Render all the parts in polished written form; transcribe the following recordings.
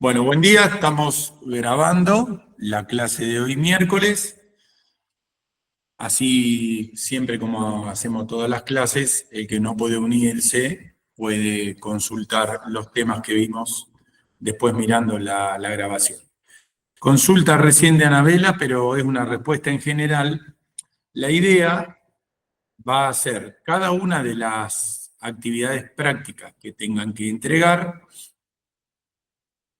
Bueno, buen día, estamos grabando la clase de hoy miércoles. Así, siempre como hacemos todas las clases, el que no puede unirse puede consultar los temas que vimos después mirando la grabación. Consulta recién de Anabela, pero es una respuesta en general. La idea va a ser cada una de las actividades prácticas que tengan que entregar,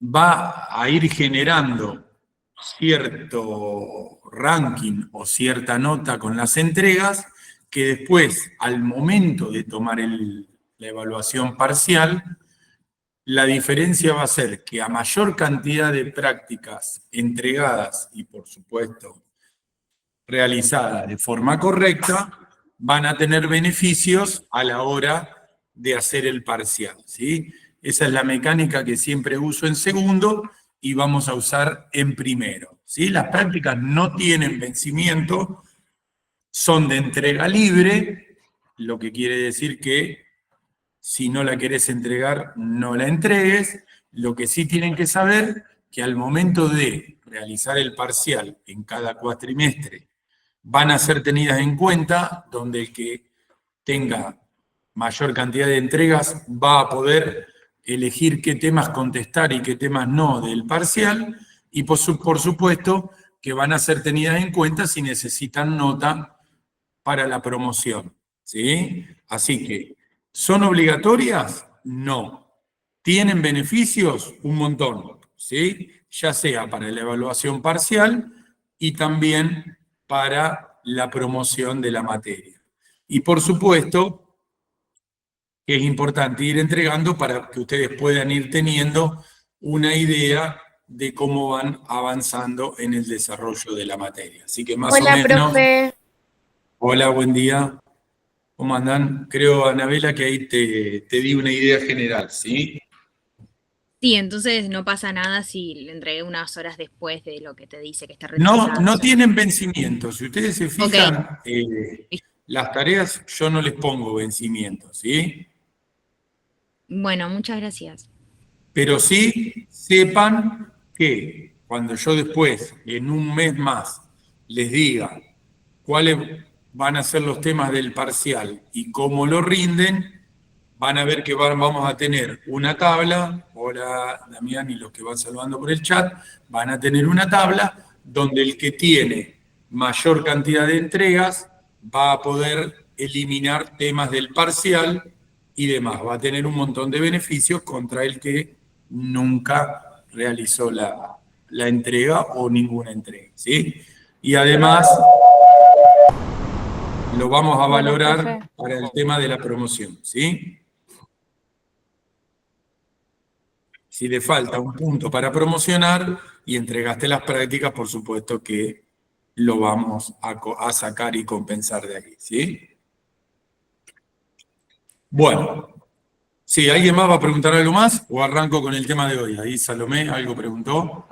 va a ir generando cierto ranking o cierta nota con las entregas que después, al momento de tomar la evaluación parcial, la diferencia va a ser que a mayor cantidad de prácticas entregadas y, por supuesto, realizadas de forma correcta, van a tener beneficios a la hora de hacer el parcial, ¿sí? Esa es la mecánica que siempre uso en segundo y vamos a usar en primero, ¿sí? Las prácticas no tienen vencimiento, son de entrega libre, lo que quiere decir que si no la querés entregar, no la entregues. Lo que sí tienen que saber que al momento de realizar el parcial en cada cuatrimestre, van a ser tenidas en cuenta, donde el que tenga mayor cantidad de entregas va a poder elegir qué temas contestar y qué temas no del parcial, y por supuesto que van a ser tenidas en cuenta si necesitan nota para la promoción, ¿sí? Así que, ¿son obligatorias? No. ¿Tienen beneficios? Un montón, ¿sí? Ya sea para la evaluación parcial y también para la promoción de la materia. Y por supuesto que es importante ir entregando para que ustedes puedan ir teniendo una idea de cómo van avanzando en el desarrollo de la materia. Así que más o Hola, menos, profe. hola, buen día, ¿cómo andan? Creo, Anabela, que ahí te di una idea general, ¿sí? Sí, entonces no pasa nada si le entregué unas horas después de lo que te dice que está No, retrasado. no tienen vencimiento. Si ustedes se Ok, fijan, las tareas yo no les pongo vencimiento, ¿sí? bueno, muchas gracias. Pero sí sepan que cuando yo después, en un mes más, les diga cuáles van a ser los temas del parcial y cómo lo rinden, van a ver que vamos a tener una tabla. Hola, Damián, y los que van saludando por el chat, van a tener una tabla donde el que tiene mayor cantidad de entregas va a poder eliminar temas del parcial y demás. Va a tener un montón de beneficios contra el que nunca realizó la entrega o ninguna entrega, ¿sí? Y además lo vamos a Bueno, valorar profe. para el tema de la promoción, ¿sí? Si le falta un punto para promocionar y entregaste las prácticas, por supuesto que lo vamos a sacar y compensar de ahí, ¿sí? Bueno, sí, ¿alguien más va a preguntar algo más o arranco con el tema de hoy? Ahí Salomé algo preguntó.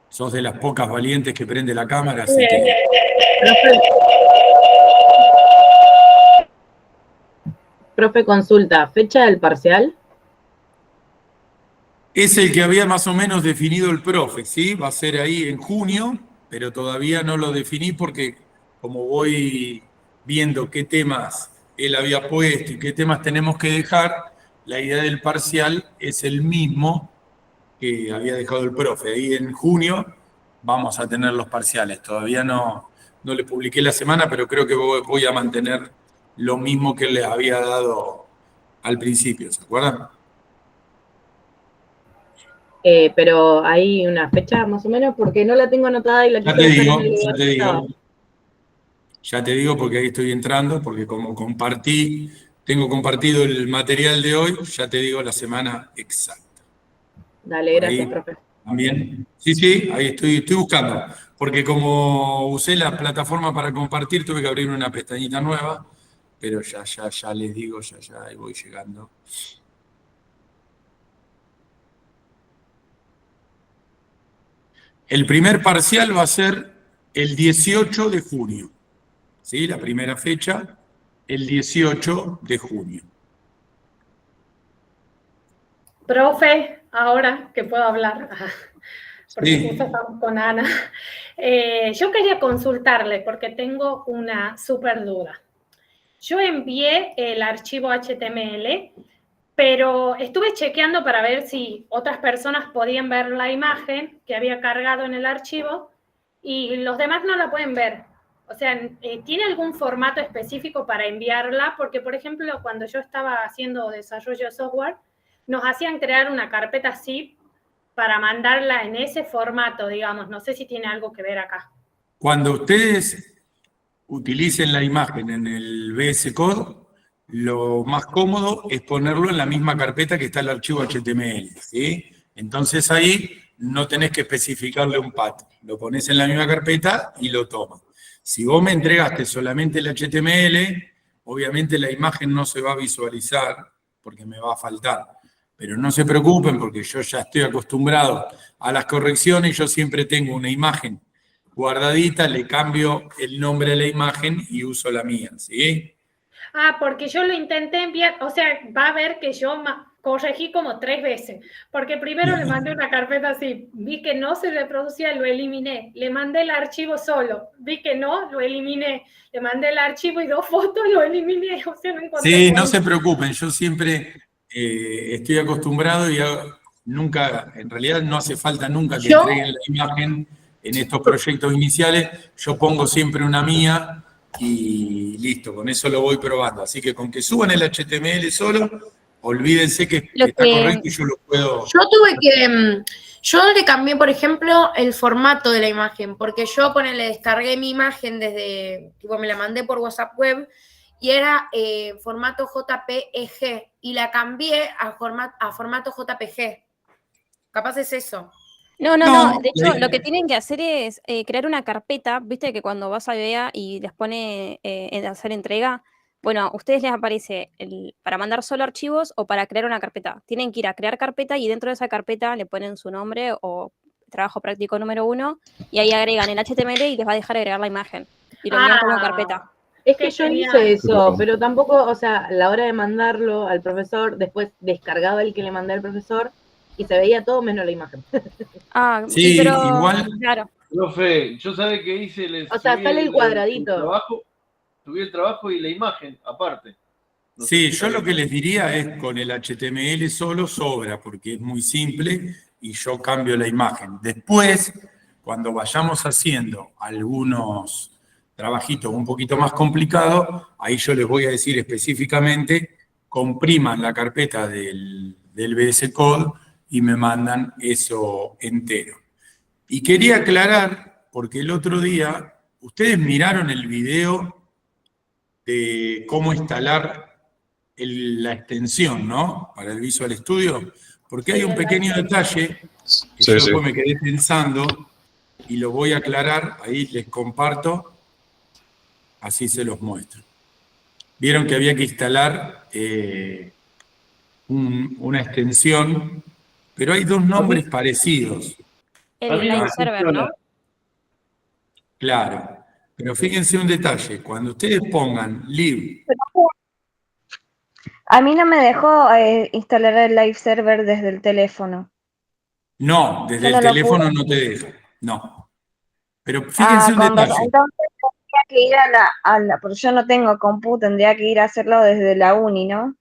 Sos de las pocas valientes que prende la cámara, así que... Profe, consulta, ¿fecha del parcial? Es el que había más o menos definido el profe, ¿sí? Va a ser ahí en junio, pero todavía no lo definí porque como voy viendo qué temas él había puesto y qué temas tenemos que dejar, la idea del parcial es el mismo que había dejado el profe. Ahí en junio vamos a tener los parciales. Todavía no le publiqué la semana, pero creo que voy a mantener lo mismo que le había dado al principio, ¿se acuerdan? Pero hay una fecha más o menos, porque no la tengo anotada y la Ya quise te dejar en digo, el ya lugar te que estaba. digo. Ya te digo porque ahí estoy entrando, porque como compartí, tengo compartido el material de hoy, ya te digo la semana exacta. Dale, Por gracias, ahí profe. también. Sí, sí, ahí estoy buscando. Porque como usé la plataforma para compartir, tuve que abrir una pestañita nueva, pero ya les digo, ya ahí voy llegando. El primer parcial va a ser el 18 de junio. ¿Sí? La primera fecha, el 18 de junio. Profe, ahora que puedo hablar, porque Sí. justo estamos con Ana, yo quería consultarle porque tengo una súper duda. Yo envié el archivo HTML, pero estuve chequeando para ver si otras personas podían ver la imagen que había cargado en el archivo y los demás no la pueden ver. O sea, ¿tiene algún formato específico para enviarla? Porque, por ejemplo, cuando yo estaba haciendo desarrollo de software, nos hacían crear una carpeta zip para mandarla en ese formato, digamos. No sé si tiene algo que ver acá. Cuando ustedes utilicen la imagen en el VS Code, lo más cómodo es ponerlo en la misma carpeta que está el archivo HTML, ¿sí? Entonces ahí no tenés que especificarle un path, lo pones en la misma carpeta y lo tomas. Si vos me entregaste solamente el HTML, obviamente la imagen no se va a visualizar porque me va a faltar. Pero no se preocupen porque yo ya estoy acostumbrado a las correcciones, yo siempre tengo una imagen guardadita, le cambio el nombre de la imagen y uso la mía, ¿sí? Ah, porque yo lo intenté enviar, o sea, va a ver que yo corregí como 3 veces, porque primero le mandé una carpeta así, vi que no se reproducía, lo eliminé, le mandé el archivo solo, vi que no, lo eliminé, le mandé el archivo y 2 fotos, lo eliminé, o sea, no encontré. Sí, no se preocupen, yo siempre estoy acostumbrado y nunca, en realidad no hace falta nunca que entreguen la imagen en estos proyectos iniciales, yo pongo siempre una mía y listo, con eso lo voy probando. Así que con que suban el HTML solo, olvídense que está correcto y yo lo puedo... Yo le cambié, por ejemplo, el formato de la imagen, porque yo le descargué mi imagen desde, tipo, me la mandé por WhatsApp web y era formato JPEG y la cambié a formato JPG. Capaz es eso. No. No, De hecho, lo que tienen que hacer es crear una carpeta, viste que cuando vas a IBEA y les pone en hacer entrega, bueno, a ustedes les aparece para mandar solo archivos o para crear una carpeta. Tienen que ir a crear carpeta y dentro de esa carpeta le ponen su nombre o trabajo práctico número 1 y ahí agregan el HTML y les va a dejar agregar la imagen. Y lo envían como carpeta. Es que yo hice eso, pero tampoco, o sea, a la hora de mandarlo al profesor, después descargaba el que le mandé al profesor y se veía todo menos la imagen. Sí, pero igual. Claro. Profe, yo sabe que hice, O sea, sale el cuadradito. Subí el trabajo y la imagen, aparte. No Sí, sé si yo lo que les diría es con el HTML solo sobra, porque es muy simple y yo cambio la imagen. Después, cuando vayamos haciendo algunos trabajitos un poquito más complicados, ahí yo les voy a decir específicamente, compriman la carpeta del VS Code y me mandan eso entero. Y quería aclarar, porque el otro día, ustedes miraron el video de cómo instalar la extensión, ¿no? Para el Visual Studio, porque hay un pequeño detalle que yo después me quedé pensando y lo voy a aclarar, ahí les comparto, así se los muestro. Vieron que había que instalar una extensión, pero hay dos nombres parecidos. El live server, ¿no? Claro, pero fíjense un detalle, cuando ustedes pongan live. A mí no me dejó instalar el live server desde el teléfono. No, desde el teléfono no te deja, no. Pero fíjense un detalle. Entonces tendría que ir porque yo no tengo compu, tendría que ir a hacerlo desde la uni, ¿no?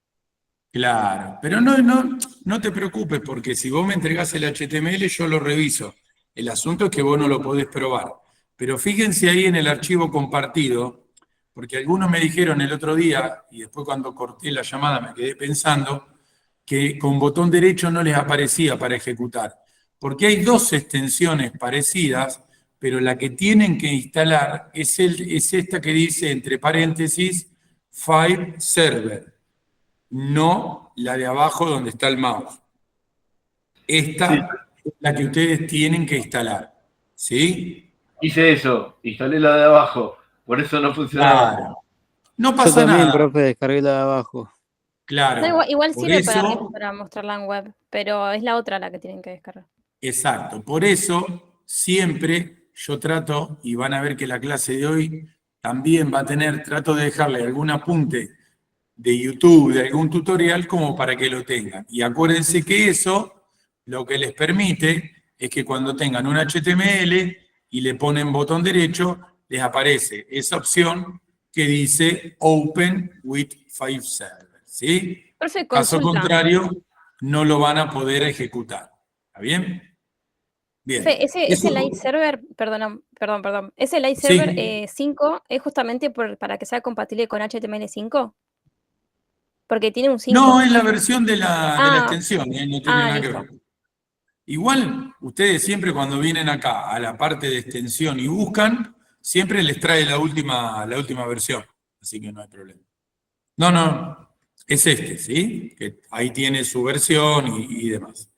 Claro, pero no te preocupes porque si vos me entregás el HTML yo lo reviso. El asunto es que vos no lo podés probar. Pero fíjense ahí en el archivo compartido, porque algunos me dijeron el otro día, y después cuando corté la llamada me quedé pensando, que con botón derecho no les aparecía para ejecutar. Porque hay dos extensiones parecidas, pero la que tienen que instalar es esta que dice, entre paréntesis, File Server. No la de abajo donde está el mouse. Esta es la que ustedes tienen que instalar. ¿Sí? Hice eso, instalé la de abajo, por eso no funcionaba. Claro. No pasa Yo también, nada. profe, descargué la de abajo. Claro. No, igual por sirve eso, para mostrarla en web, pero es la otra la que tienen que descargar. exacto. Por eso, siempre yo trato, y van a ver que la clase de hoy también va a tener, trato de dejarle algún apunte de YouTube, de algún tutorial, como para que lo tengan. Y acuérdense que eso lo que les permite es que cuando tengan un HTML y le ponen botón derecho, les aparece esa opción que dice Open with Five Servers, ¿sí? Profe, Caso consulta. contrario, no lo van a poder ejecutar. ¿Está bien? Bien. Profe, ese Eso- live server, perdón. Ese live Sí. server 5 es justamente para que sea compatible con HTML5. Porque tiene un 5. No, es la versión de la Ah. extensión, no tiene nada que listo. ver. Igual, ustedes siempre cuando vienen acá a la parte de extensión y buscan, siempre les trae la última versión. Así que no hay problema. No, es este, ¿sí? Que ahí tiene su versión y demás.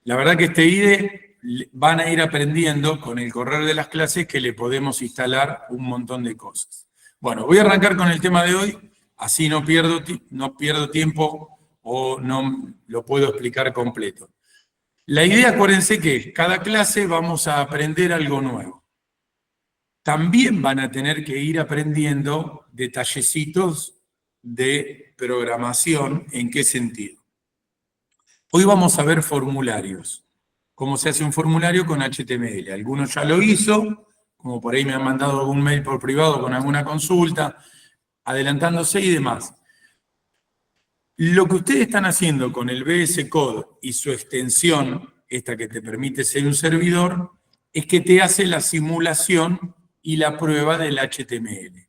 La verdad que este IDE van a ir aprendiendo con el correr de las clases que le podemos instalar un montón de cosas. Bueno, voy a arrancar con el tema de hoy, así no pierdo tiempo o no lo puedo explicar completo. La idea, acuérdense que cada clase vamos a aprender algo nuevo. También van a tener que ir aprendiendo detallecitos de programación. ¿En qué sentido? Hoy vamos a ver formularios. Cómo se hace un formulario con HTML. Algunos ya lo hizo, como por ahí me han mandado algún mail por privado con alguna consulta, adelantándose y demás. Lo que ustedes están haciendo con el VS Code y su extensión, esta que te permite ser un servidor, es que te hace la simulación y la prueba del HTML.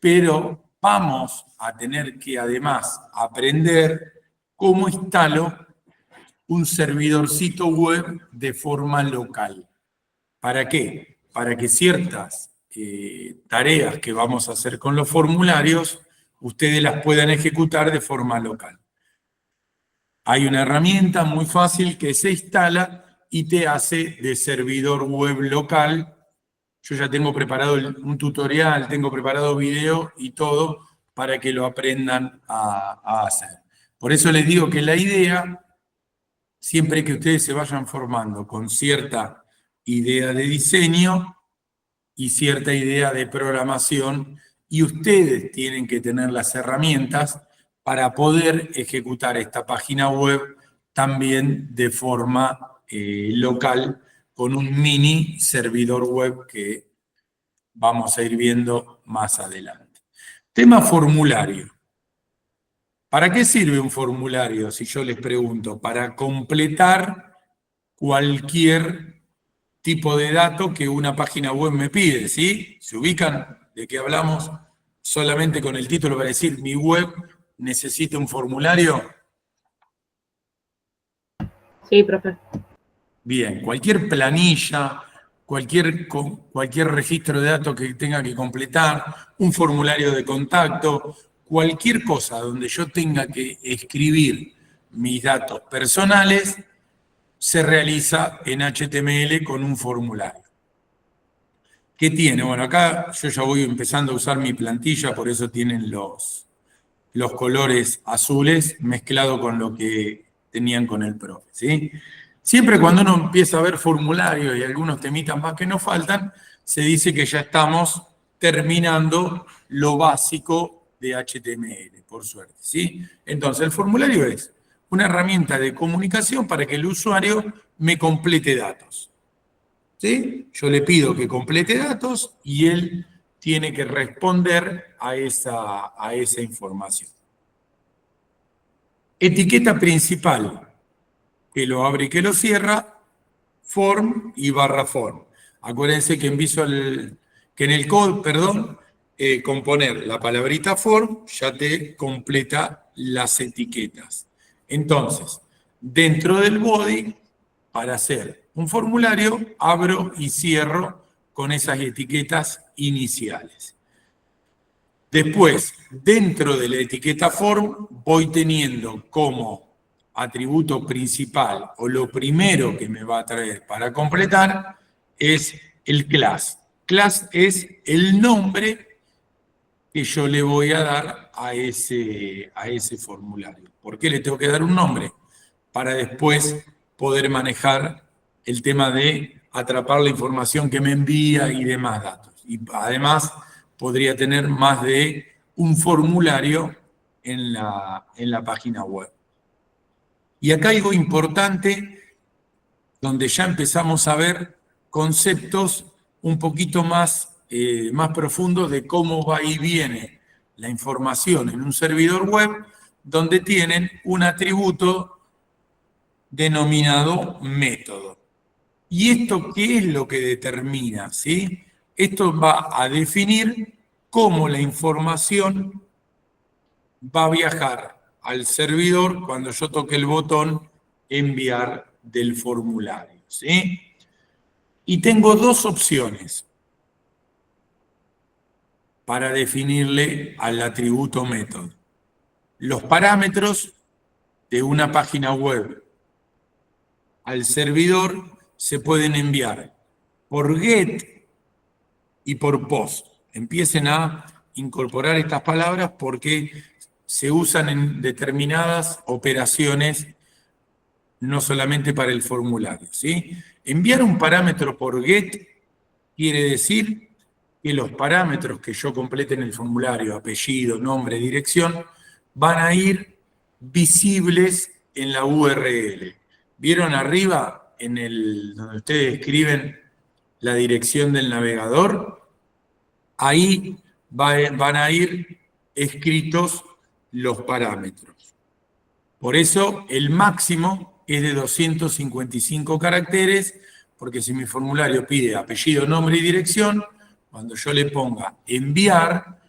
Pero vamos a tener que además aprender cómo instalo un servidorcito web de forma local. ¿Para qué? Para que ciertas tareas que vamos a hacer con los formularios, ustedes las puedan ejecutar de forma local. Hay una herramienta muy fácil que se instala y te hace de servidor web local. Yo ya tengo preparado un tutorial, tengo preparado video y todo para que lo aprendan a hacer. Por eso les digo que la idea, siempre que ustedes se vayan formando con cierta idea de diseño y cierta idea de programación, y ustedes tienen que tener las herramientas para poder ejecutar esta página web también de forma local con un mini servidor web que vamos a ir viendo más adelante. Tema formulario. ¿Para qué sirve un formulario, si yo les pregunto? Para completar cualquier tipo de dato que una página web me pide, ¿sí? ¿Se ubican de qué hablamos? Solamente con el título para decir, mi web necesita un formulario. Sí, profe. Bien, cualquier planilla, cualquier registro de datos que tenga que completar, un formulario de contacto, cualquier cosa donde yo tenga que escribir mis datos personales, se realiza en HTML con un formulario. ¿Qué tiene? Bueno, acá yo ya voy empezando a usar mi plantilla, por eso tienen los colores azules mezclado con lo que tenían con el profe, ¿sí? Siempre cuando uno empieza a ver formularios y algunos temitas más que nos faltan, se dice que ya estamos terminando lo básico de HTML, por suerte, ¿sí? Entonces, el formulario es una herramienta de comunicación para que el usuario me complete datos, ¿sí? Yo le pido que complete datos y él tiene que responder a esa información. Etiqueta principal, que lo abre y que lo cierra, form y barra form. Acuérdense que en el code, con poner la palabrita form ya te completa las etiquetas. Entonces, dentro del body, para hacer un formulario, abro y cierro con esas etiquetas iniciales. Después, dentro de la etiqueta form, voy teniendo como atributo principal o lo primero que me va a traer para completar es el class. Class es el nombre que yo le voy a dar a ese formulario. ¿Por qué le tengo que dar un nombre? Para después poder manejar el tema de atrapar la información que me envía y demás datos. Y además podría tener más de un formulario en la página web. Y acá hay algo importante donde ya empezamos a ver conceptos un poquito más profundos de cómo va y viene la información en un servidor web, donde tienen un atributo denominado método. ¿Y esto qué es lo que determina? ¿Sí? Esto va a definir cómo la información va a viajar al servidor cuando yo toque el botón enviar del formulario. ¿Sí? Y tengo dos opciones para definirle al atributo método. Los parámetros de una página web al servidor se pueden enviar por GET y por POST. Empiecen a incorporar estas palabras porque se usan en determinadas operaciones, no solamente para el formulario, ¿sí? Enviar un parámetro por GET quiere decir que los parámetros que yo complete en el formulario, apellido, nombre, dirección, van a ir visibles en la URL. ¿Vieron arriba, donde ustedes escriben la dirección del navegador? Ahí van a ir escritos los parámetros. Por eso el máximo es de 255 caracteres, porque si mi formulario pide apellido, nombre y dirección, cuando yo le ponga enviar,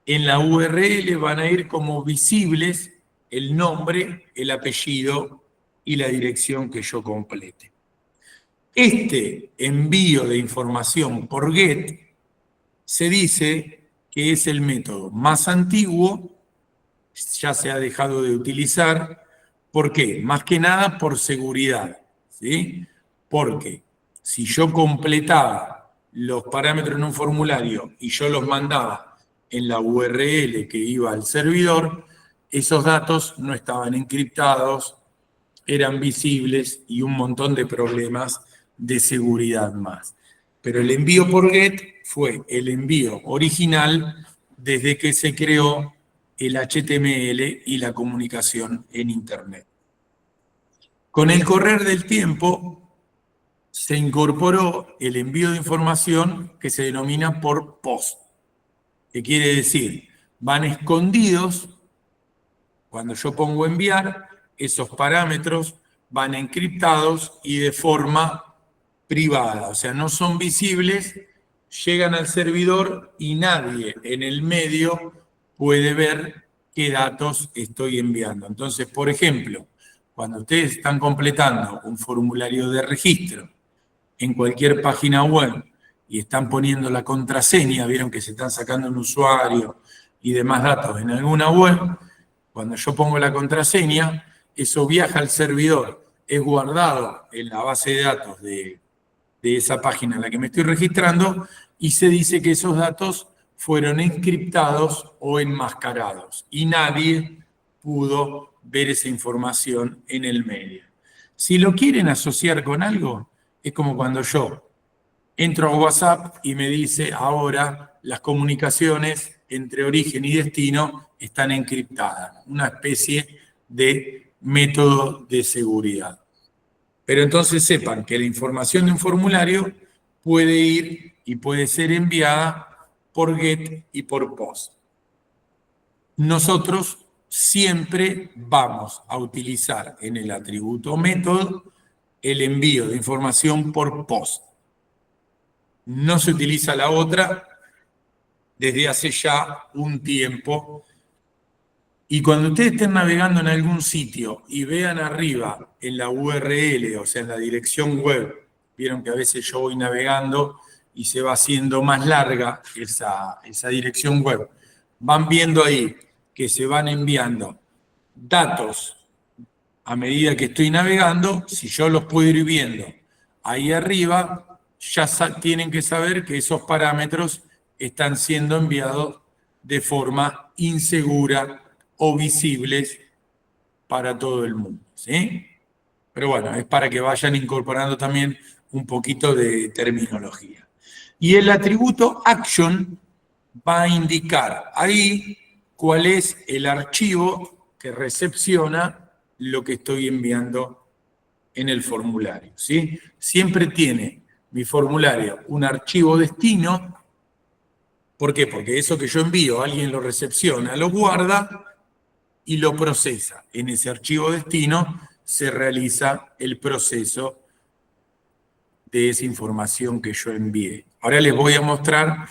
en la URL van a ir como visibles el nombre, el apellido y la dirección que yo complete. Este envío de información por GET se dice que es el método más antiguo, ya se ha dejado de utilizar. ¿Por qué? Más que nada por seguridad, ¿sí? Porque si yo completaba los parámetros en un formulario y yo los mandaba en la URL que iba al servidor, esos datos no estaban encriptados, eran visibles y un montón de problemas de seguridad más. Pero el envío por GET fue el envío original desde que se creó el HTML y la comunicación en Internet. Con el correr del tiempo se incorporó el envío de información que se denomina por POST, que quiere decir, van escondidos, cuando yo pongo enviar, esos parámetros van encriptados y de forma privada, o sea, no son visibles, llegan al servidor y nadie en el medio puede ver qué datos estoy enviando. Entonces, por ejemplo, cuando ustedes están completando un formulario de registro en cualquier página web y están poniendo la contraseña, vieron que se están sacando un usuario y demás datos en alguna web, cuando yo pongo la contraseña, eso viaja al servidor, es guardado en la base de datos de esa página en la que me estoy registrando y se dice que esos datos fueron encriptados o enmascarados y nadie pudo ver esa información en el medio. Si lo quieren asociar con algo, es como cuando yo entro a WhatsApp y me dice ahora las comunicaciones entre origen y destino están encriptadas, una especie de método de seguridad. Pero entonces sepan que la información de un formulario puede ir y puede ser enviada por GET y por POST. Nosotros siempre vamos a utilizar en el atributo método el envío de información por POST. No se utiliza la otra desde hace ya un tiempo. Y cuando ustedes estén navegando en algún sitio y vean arriba en la URL, o sea, en la dirección web, vieron que a veces yo voy navegando y se va haciendo más larga esa dirección web. Van viendo ahí que se van enviando datos a medida que estoy navegando. Si yo los puedo ir viendo ahí arriba, ya tienen que saber que esos parámetros están siendo enviados de forma insegura o visibles para todo el mundo, ¿sí? Pero bueno, es para que vayan incorporando también un poquito de terminología. Y el atributo action va a indicar ahí cuál es el archivo que recepciona lo que estoy enviando en el formulario, ¿sí? Siempre tiene mi formulario un archivo destino. ¿Por qué? Porque eso que yo envío, alguien lo recepciona, lo guarda y lo procesa. En ese archivo destino se realiza el proceso de esa información que yo envié. Ahora les voy a mostrar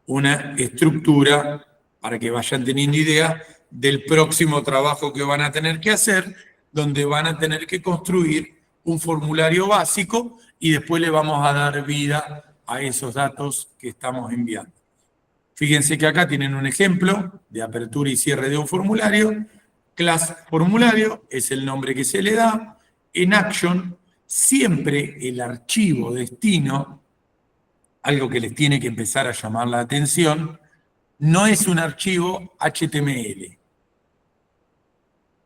una estructura para que vayan teniendo idea del próximo trabajo que van a tener que hacer, donde van a tener que construir un formulario básico y después le vamos a dar vida a esos datos que estamos enviando. Fíjense que acá tienen un ejemplo de apertura y cierre de un formulario. Class formulario es el nombre que se le da. En Action, siempre el archivo destino, algo que les tiene que empezar a llamar la atención, no es un archivo HTML.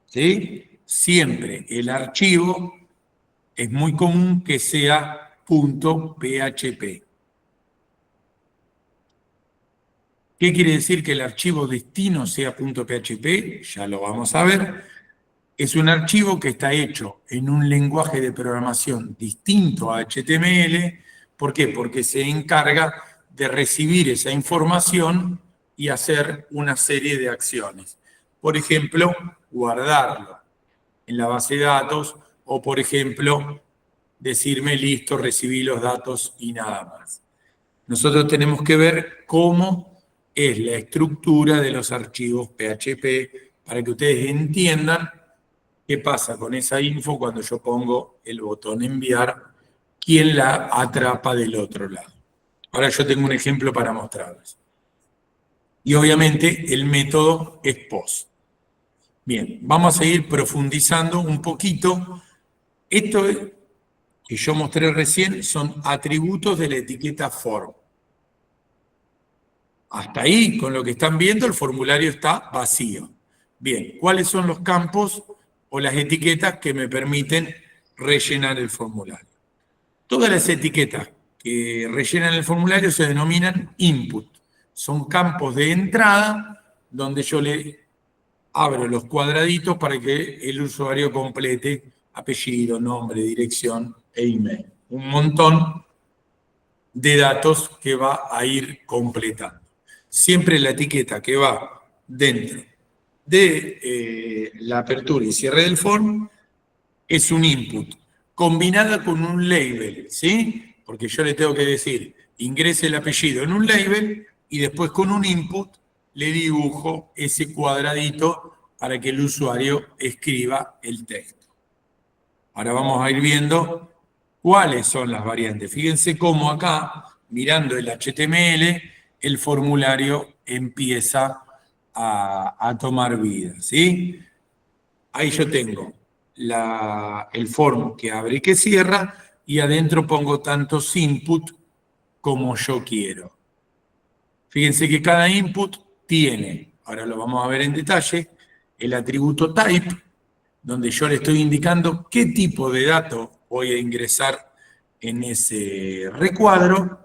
¿Sí? Siempre el archivo es muy común que sea .php. ¿Qué quiere decir que el archivo destino sea .php? Ya lo vamos a ver. Es un archivo que está hecho en un lenguaje de programación distinto a HTML. ¿Por qué? Porque se encarga de recibir esa información y hacer una serie de acciones. Por ejemplo, guardarlo en la base de datos o, por ejemplo, decirme, listo, recibí los datos y nada más. Nosotros tenemos que ver cómo es la estructura de los archivos PHP para que ustedes entiendan qué pasa con esa info cuando yo pongo el botón enviar, quién la atrapa del otro lado. Ahora yo tengo un ejemplo para mostrarles. Y obviamente el método es POST. Bien, vamos a seguir profundizando un poquito. Esto que yo mostré recién son atributos de la etiqueta form. Hasta ahí, con lo que están viendo, el formulario está vacío. Bien, ¿cuáles son los campos o las etiquetas que me permiten rellenar el formulario? Todas las etiquetas que rellenan el formulario se denominan input. Son campos de entrada donde yo le abro los cuadraditos para que el usuario complete apellido, nombre, dirección e email. Un montón de datos que va a ir completando. Siempre la etiqueta que va dentro de la apertura y cierre del form es un input, combinada con un label, ¿sí? Porque yo le tengo que decir, ingrese el apellido en un label y después con un input le dibujo ese cuadradito para que el usuario escriba el texto. Ahora vamos a ir viendo cuáles son las variantes. Fíjense cómo acá, mirando el HTML, el formulario empieza a tomar vida, ¿sí? Ahí yo tengo el form que abre y que cierra, y adentro pongo tantos input como yo quiero. Fíjense que cada input tiene, ahora lo vamos a ver en detalle, el atributo type, donde yo le estoy indicando qué tipo de dato voy a ingresar en ese recuadro,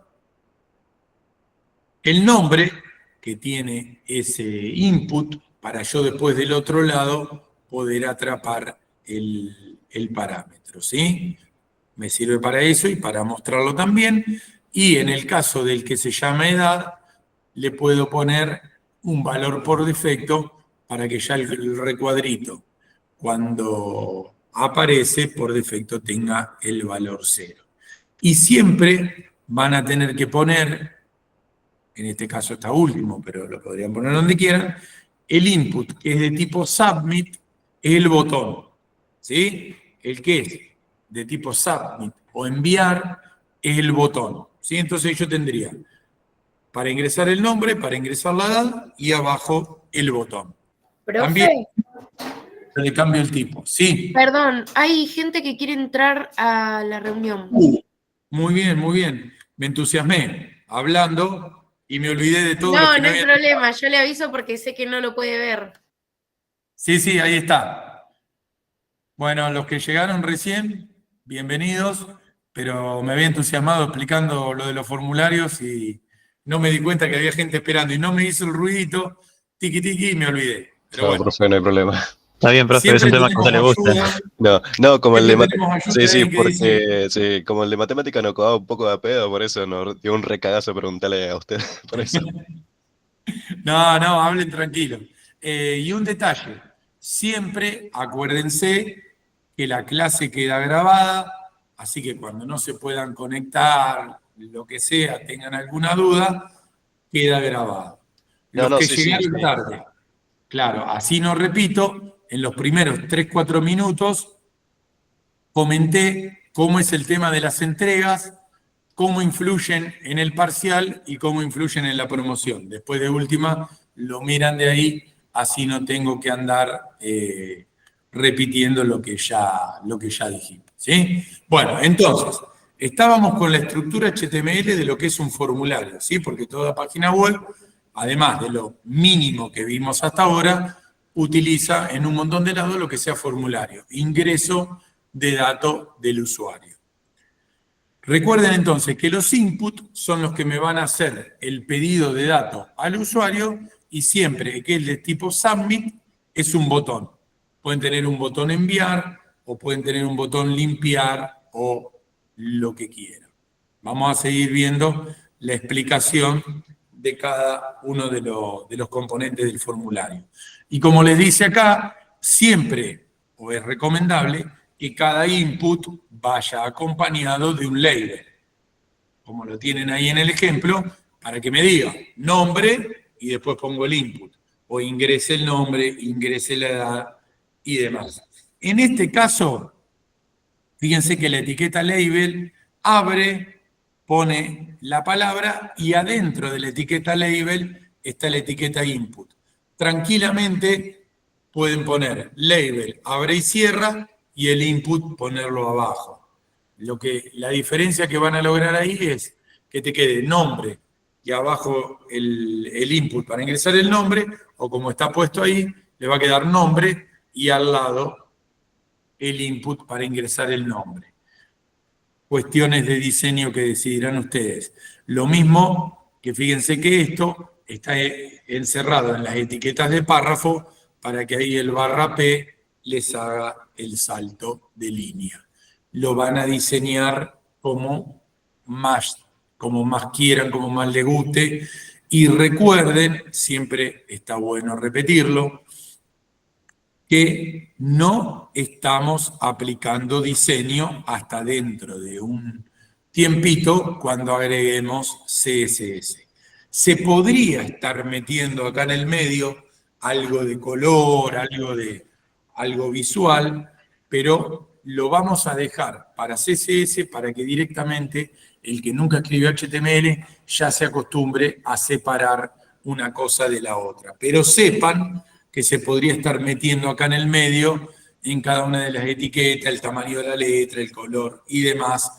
el nombre que tiene ese input para yo después del otro lado poder atrapar el parámetro, ¿sí? Me sirve para eso y para mostrarlo también. Y en el caso del que se llama edad, le puedo poner un valor por defecto para que ya el recuadrito, cuando aparece, por defecto tenga el valor 0. Y siempre van a tener que poner, en este caso está último, pero lo podrían poner donde quieran, el input, que es de tipo submit, es el botón, ¿sí? El que es de tipo submit o enviar es el botón, ¿sí? Entonces yo tendría para ingresar el nombre, para ingresar la edad y abajo el botón. Profe, También le cambio el tipo, sí. perdón, hay gente que quiere entrar a la reunión. Muy bien, me entusiasmé hablando y me olvidé de todo lo No, que no me hay había... problema, yo le aviso porque sé que no lo puede ver. Sí, ahí está. Bueno, los que llegaron recién, bienvenidos, pero me había entusiasmado explicando lo de los formularios y no me di cuenta que había gente esperando y no me hizo el ruidito tiki tiki y me olvidé. Pero No, bueno, profe, no hay problema. Está bien, profe, es un tema que a usted le gusta. No, como el de Siempre tenemos ayuda Sí, de sí, alguien que dice, porque sí, como el de matemática nos cagaba un poco de pedo, por eso nos dio un recagazo preguntarle a usted. Por eso. no, hablen tranquilo. Y un detalle, siempre acuérdense que la clase queda grabada, así que cuando no se puedan conectar, lo que sea, tengan alguna duda, queda grabado. Los que Sí, sí, llegaron sí. tarde, claro, así no repito, en los primeros 3-4 minutos comenté cómo es el tema de las entregas, cómo influyen en el parcial y cómo influyen en la promoción. Después de última, lo miran de ahí, así no tengo que andar repitiendo lo que ya dijimos. ¿Sí? Bueno, entonces, estábamos con la estructura HTML de lo que es un formulario, ¿sí? Porque toda página web, además de lo mínimo que vimos hasta ahora, utiliza en un montón de lados lo que sea formulario, ingreso de datos del usuario. Recuerden entonces que los inputs son los que me van a hacer el pedido de datos al usuario y siempre que es de tipo submit es un botón. Pueden tener un botón enviar o pueden tener un botón limpiar o lo que quieran. Vamos a seguir viendo la explicación de cada uno de los componentes del formulario. Y como les dice acá, siempre, o es recomendable, que cada input vaya acompañado de un label, como lo tienen ahí en el ejemplo, para que me diga nombre y después pongo el input, o ingrese el nombre, ingrese la edad y demás. En este caso, fíjense que la etiqueta label abre, pone la palabra y adentro de la etiqueta label está la etiqueta input. Tranquilamente pueden poner label, abre y cierra, y el input ponerlo abajo. La diferencia que van a lograr ahí es que te quede nombre y abajo el input para ingresar el nombre, o como está puesto ahí, le va a quedar nombre y al lado el input para ingresar el nombre. Cuestiones de diseño que decidirán ustedes. Lo mismo que fíjense que esto está encerrado en las etiquetas de párrafo para que ahí el /p les haga el salto de línea. Lo van a diseñar como más quieran, como más les guste. Y recuerden, siempre está bueno repetirlo, que no estamos aplicando diseño hasta dentro de un tiempito cuando agreguemos CSS. Se podría estar metiendo acá en el medio algo de color, algo visual, pero lo vamos a dejar para CSS para que directamente el que nunca escribió HTML ya se acostumbre a separar una cosa de la otra. Pero sepan que se podría estar metiendo acá en el medio en cada una de las etiquetas, el tamaño de la letra, el color y demás,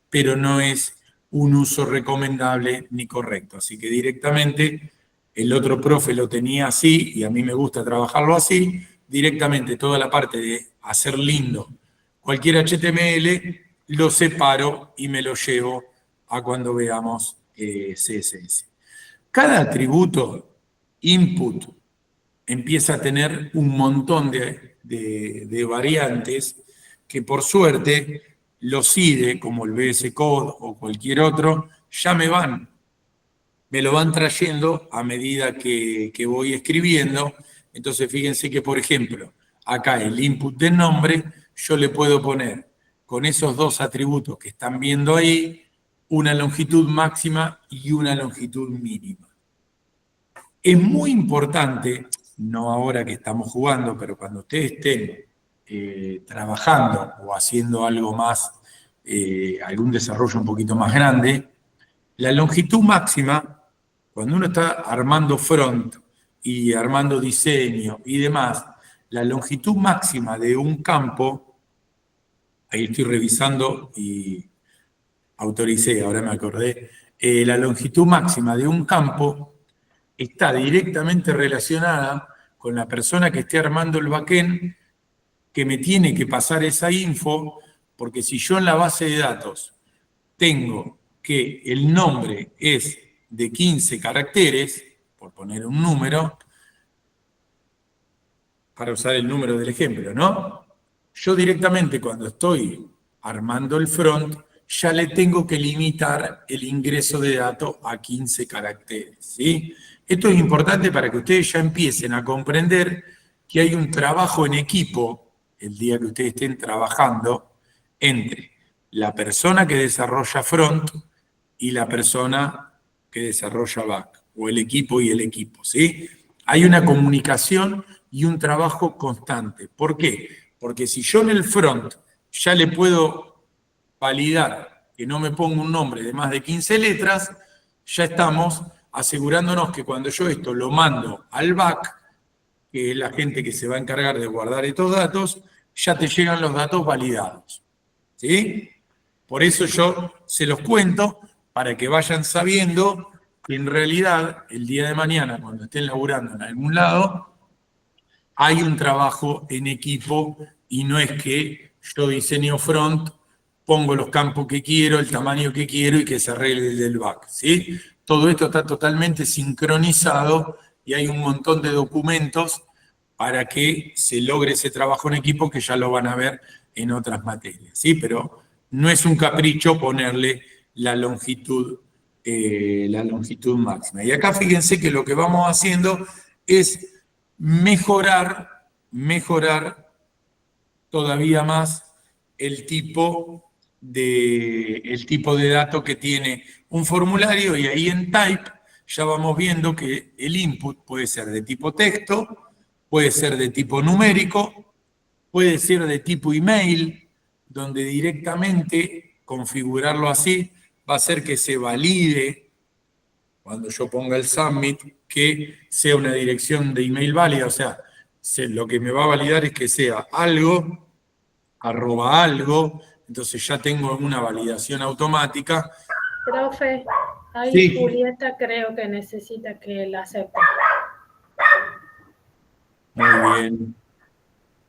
pero no es un uso recomendable ni correcto. Así que directamente el otro profe lo tenía así y a mí me gusta trabajarlo así, directamente toda la parte de hacer lindo cualquier HTML lo separo y me lo llevo a cuando veamos CSS. Cada atributo, input, empieza a tener un montón de variantes que por suerte los IDE, como el VS Code o cualquier otro, ya me lo van trayendo a medida que voy escribiendo. Entonces fíjense que, por ejemplo, acá el input del nombre, yo le puedo poner con esos dos atributos que están viendo ahí, una longitud máxima y una longitud mínima. Es muy importante, no ahora que estamos jugando, pero cuando ustedes estén trabajando o haciendo algo más, algún desarrollo un poquito más grande, la longitud máxima, cuando uno está armando front y armando diseño y demás, la longitud máxima de un campo, ahí estoy revisando y autoricé, ahora me acordé, la longitud máxima de un campo está directamente relacionada con la persona que esté armando el backend, que me tiene que pasar esa info, porque si yo en la base de datos tengo que el nombre es de 15 caracteres, por poner un número, para usar el número del ejemplo, ¿no? Yo directamente cuando estoy armando el front, ya le tengo que limitar el ingreso de datos a 15 caracteres, ¿sí? Esto es importante para que ustedes ya empiecen a comprender que hay un trabajo en equipo, el día que ustedes estén trabajando, entre la persona que desarrolla front y la persona que desarrolla back, o el equipo y el equipo, ¿sí? Hay una comunicación y un trabajo constante. ¿Por qué? Porque si yo en el front ya le puedo validar que no me ponga un nombre de más de 15 letras, ya estamos asegurándonos que cuando yo esto lo mando al back, que es la gente que se va a encargar de guardar estos datos, ya te llegan los datos validados, ¿sí? Por eso yo se los cuento, para que vayan sabiendo que en realidad el día de mañana, cuando estén laburando en algún lado, hay un trabajo en equipo y no es que yo diseño front, pongo los campos que quiero, el tamaño que quiero y que se arregle el del back, ¿sí? Todo esto está totalmente sincronizado y hay un montón de documentos para que se logre ese trabajo en equipo que ya lo van a ver en otras materias, ¿sí? Pero no es un capricho ponerle la longitud máxima. Y acá fíjense que lo que vamos haciendo es mejorar todavía más el tipo de dato que tiene un formulario, y ahí en Type ya vamos viendo que el input puede ser de tipo texto, puede ser de tipo numérico, puede ser de tipo email, donde directamente configurarlo así va a hacer que se valide, cuando yo ponga el submit, que sea una dirección de email válida. O sea, lo que me va a validar es que sea algo, @algo, entonces ya tengo una validación automática. Profe, ahí Sí. Julieta creo que necesita que la acepte. Muy bien.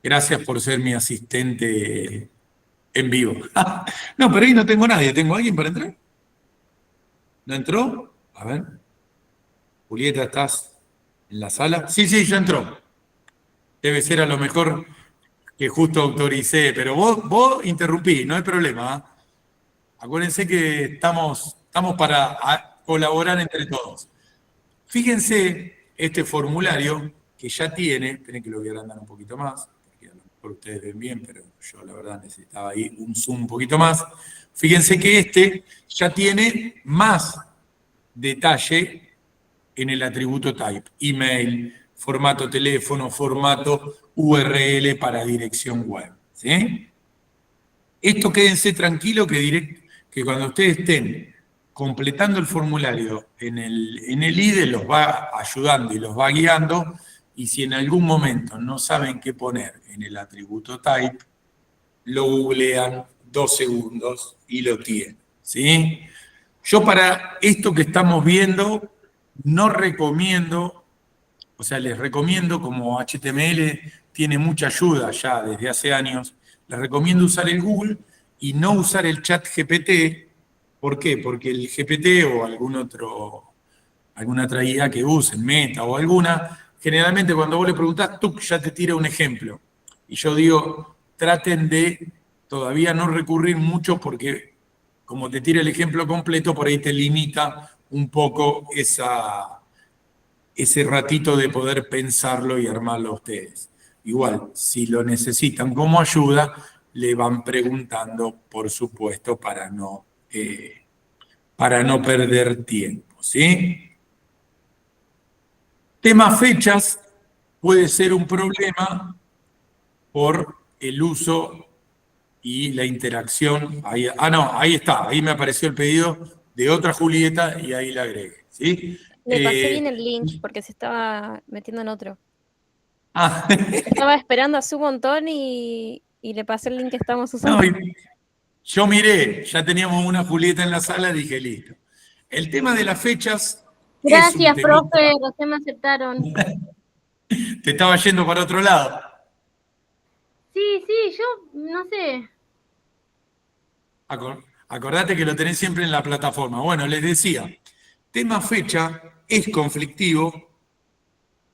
Gracias por ser mi asistente en vivo. No, pero ahí no tengo nadie. ¿Tengo alguien para entrar? ¿No entró? A ver. Julieta, ¿estás en la sala? Sí, ya entró. Debe ser a lo mejor que justo autoricé, pero vos interrumpí, no hay problema. ¿Eh? Acuérdense que estamos para colaborar entre todos. Fíjense este formulario que ya tiene, esperen que lo voy a agrandar un poquito más, porque a lo mejor ustedes ven bien, pero yo la verdad necesitaba ahí un zoom un poquito más. Fíjense que este ya tiene más detalle en el atributo type, email, formato teléfono, formato URL para dirección web, ¿sí? Esto quédense tranquilos que cuando ustedes estén completando el formulario en el IDE los va ayudando y los va guiando, y si en algún momento no saben qué poner en el atributo type, lo googlean 2 segundos y lo tienen, ¿sí? Yo para esto que estamos viendo no recomiendo, o sea, les recomiendo, como HTML tiene mucha ayuda ya desde hace años, les recomiendo usar el Google y no usar el chat GPT. ¿Por qué? Porque el GPT o alguna otra IA que usen, Meta o alguna, generalmente cuando vos le preguntás, ¡tuc!, ya te tira un ejemplo. Y yo digo, traten de todavía no recurrir mucho, porque como te tira el ejemplo completo, por ahí te limita un poco ese ratito de poder pensarlo y armarlo ustedes. Igual, si lo necesitan como ayuda, le van preguntando, por supuesto, para no perder tiempo, ¿sí? Tema fechas puede ser un problema por el uso y la interacción. Ahí está, ahí me apareció el pedido de otra Julieta y ahí la agregué, ¿sí? Le pasé bien el link porque se estaba metiendo en otro. Ah, Estaba esperando hace un montón y le pasé el link que estamos usando. no, yo miré, ya teníamos una Julieta en la sala, dije listo. El tema de las fechas. Gracias, es un profe, recién me aceptaron. Te estaba yendo para otro lado. Sí, yo no sé. Acordate que lo tenés siempre en la plataforma. Bueno, les decía, tema fecha es conflictivo,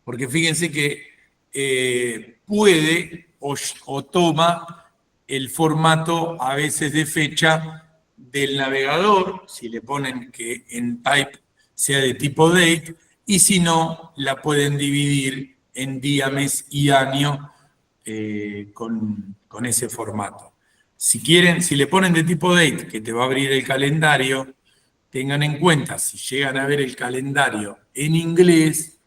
porque fíjense que puede o toma el formato a veces de fecha del navegador, si le ponen que en type sea de tipo date, y si no, la pueden dividir en día, mes y año con ese formato. Si quieren, si le ponen de tipo date, que te va a abrir el calendario, tengan en cuenta, si llegan a ver el calendario en inglés,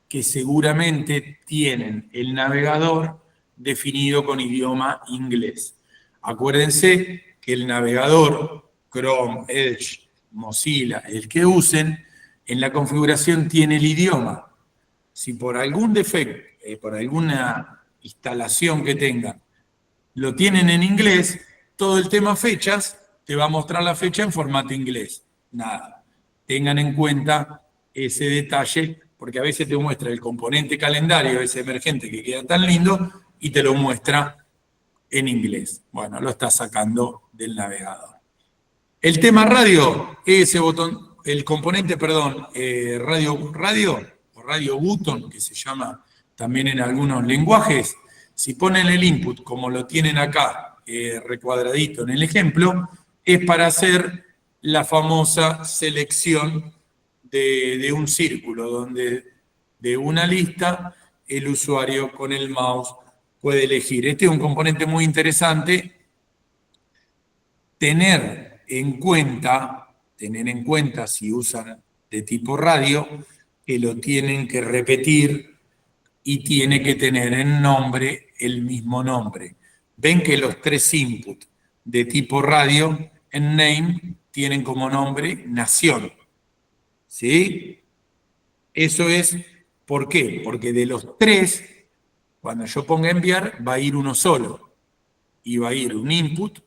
que seguramente tienen el navegador definido con idioma inglés. Acuérdense que el navegador, Chrome, Edge, Mozilla, el que usen, en la configuración tiene el idioma. Si por algún defecto, por alguna instalación que tengan, lo tienen en inglés, todo el tema fechas te va a mostrar la fecha en formato inglés. Nada, tengan en cuenta ese detalle, porque a veces te muestra el componente calendario, ese emergente que queda tan lindo, y te lo muestra en inglés. Bueno, lo está sacando del navegador. El tema radio, ese botón, el componente, perdón, radio o radio button, que se llama también en algunos lenguajes, si ponen el input como lo tienen acá, recuadradito en el ejemplo, es para hacer la famosa selección de un círculo, donde de una lista el usuario con el mouse puede elegir. Este es un componente muy interesante. Tener en cuenta si usan de tipo radio, que lo tienen que repetir y tiene que tener en nombre el mismo nombre. Ven que los tres inputs de tipo radio en name tienen como nombre nación. ¿Sí? Eso es, ¿por qué? Porque de los tres, cuando yo ponga enviar, va a ir uno solo. Y va a ir un input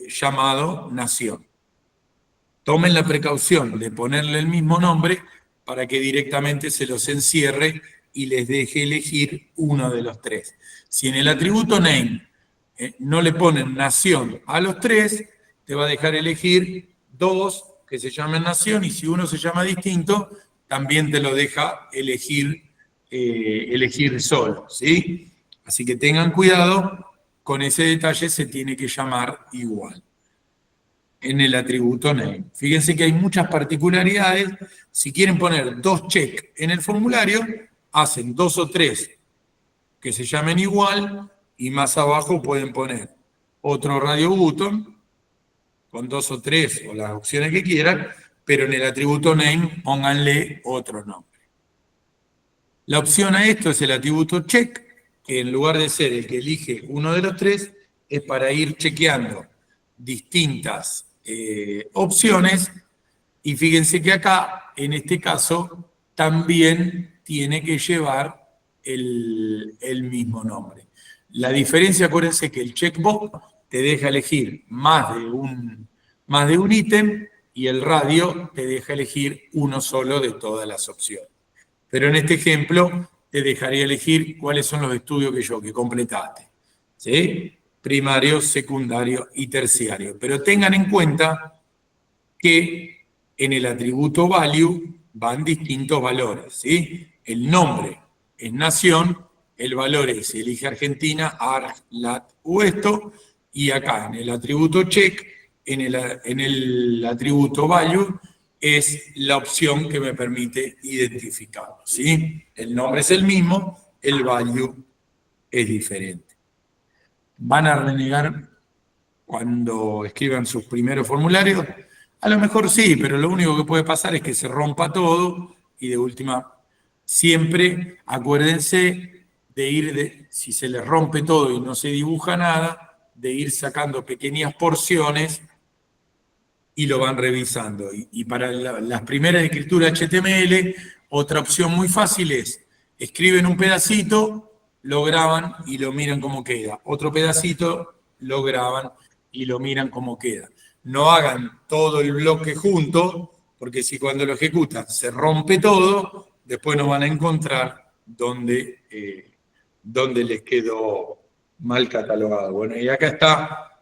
llamado nación. Tomen la precaución de ponerle el mismo nombre para que directamente se los encierre y les deje elegir uno de los tres. Si en el atributo name no le ponen nación a los tres, te va a dejar elegir dos que se llamen nación, y si uno se llama distinto, también te lo deja elegir solo, ¿sí? Así que tengan cuidado con ese detalle, se tiene que llamar igual en el atributo name. Fíjense que hay muchas particularidades. Si quieren poner dos check en el formulario, hacen 2 o 3 que se llamen igual, y más abajo pueden poner otro radio button con 2 o 3 o las opciones que quieran, pero en el atributo name pónganle otro nombre. La opción a esto es el atributo check, que en lugar de ser el que elige uno de los tres, es para ir chequeando distintas opciones, y fíjense que acá, en este caso, también tiene que llevar el mismo nombre. La diferencia, acuérdense que el checkbox te deja elegir más de un ítem, y el radio te deja elegir uno solo de todas las opciones. Pero en este ejemplo te dejaría elegir cuáles son los estudios que completaste, ¿sí? Primario, secundario y terciario. Pero tengan en cuenta que en el atributo value van distintos valores, ¿sí? El nombre es nación, el valor es elige Argentina, ARG, LAT o esto, y acá en el atributo check, en el atributo value, es la opción que me permite identificarlo, ¿sí? El nombre es el mismo, el value es diferente. ¿Van a renegar cuando escriban sus primeros formularios? A lo mejor sí, pero lo único que puede pasar es que se rompa todo, y de última, siempre acuérdense si se les rompe todo y no se dibuja nada, de ir sacando pequeñas porciones y lo van revisando. Y para las primeras escrituras HTML, otra opción muy fácil es, escriben un pedacito, lo graban y lo miran cómo queda. Otro pedacito, lo graban y lo miran cómo queda. No hagan todo el bloque junto, porque si cuando lo ejecutan se rompe todo, después no van a encontrar dónde les quedó mal catalogado. Bueno, y acá está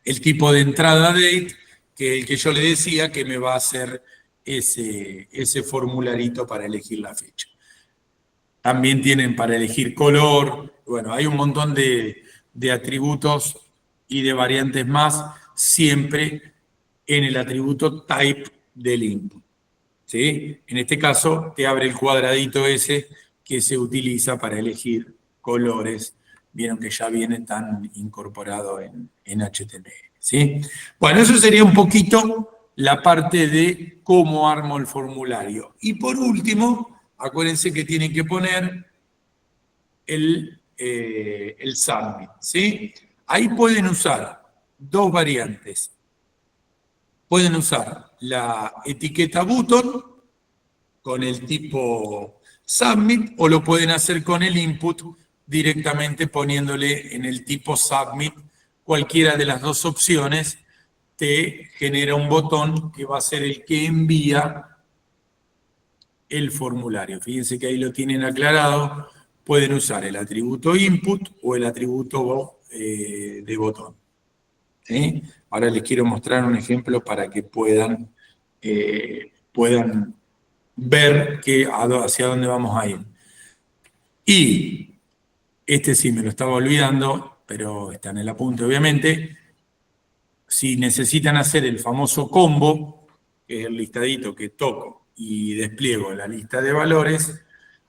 el tipo de entrada date, que es el que yo le decía que me va a hacer ese formularito para elegir la fecha. También tienen para elegir color, Bueno, hay un montón de atributos y de variantes más, siempre en el atributo type del input. ¿Sí? En este caso, te abre el cuadradito ese que se utiliza para elegir colores. Vieron que ya viene tan incorporado en HTML. ¿Sí? Bueno, eso sería un poquito la parte de cómo armo el formulario. Y por último, acuérdense que tienen que poner el submit. ¿Sí? Ahí pueden usar dos variantes. Pueden usar la etiqueta button con el tipo submit o lo pueden hacer con el input directamente poniéndole en el tipo submit. Cualquiera de las dos opciones te genera un botón que va a ser el que envía el formulario. Fíjense que ahí lo tienen aclarado. Pueden usar el atributo input o el atributo de botón. ¿Sí? Ahora les quiero mostrar un ejemplo para que puedan ver hacia dónde vamos a ir. Y este sí me lo estaba olvidando, pero está en el apunte obviamente. Si necesitan hacer el famoso combo, que es el listadito que toco y despliego la lista de valores,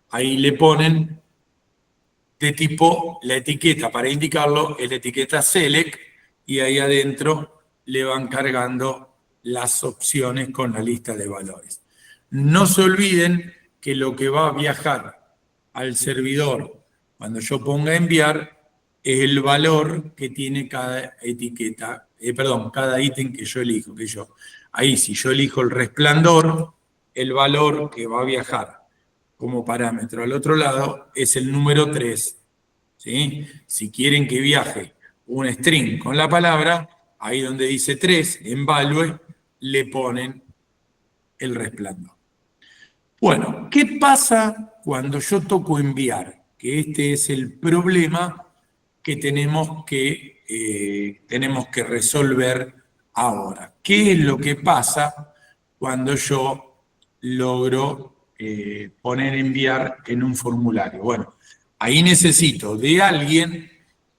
ahí le ponen de tipo, la etiqueta para indicarlo es la etiqueta select, y ahí adentro le van cargando las opciones con la lista de valores. No se olviden que lo que va a viajar al servidor cuando yo ponga enviar es el valor que tiene cada etiqueta, cada ítem que yo elijo. Ahí, si yo elijo el resplandor, el valor que va a viajar como parámetro al otro lado es el número 3. ¿Sí? Si quieren que viaje un string con la palabra, ahí donde dice 3, en value, le ponen el resplandor. Bueno, ¿qué pasa cuando yo toco enviar? Que este es el problema que tenemos que resolver ahora. ¿Qué es lo que pasa cuando yo logro poner enviar en un formulario? Bueno, ahí necesito de alguien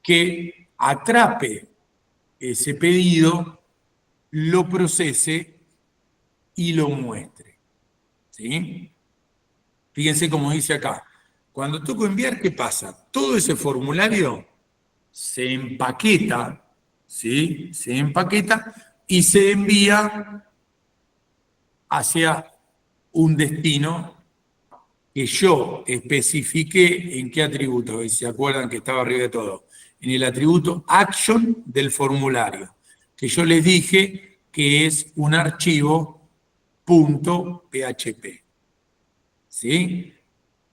que atrape ese pedido, lo procese y lo muestre. ¿Sí? Fíjense cómo dice acá. Cuando toco enviar, ¿qué pasa? Todo ese formulario se empaqueta, ¿sí? Se empaqueta y se envía hacia un destino que yo especifiqué en qué atributo. ¿Se acuerdan que estaba arriba de todo? En el atributo action del formulario, que yo les dije que es un archivo .php. ¿Sí?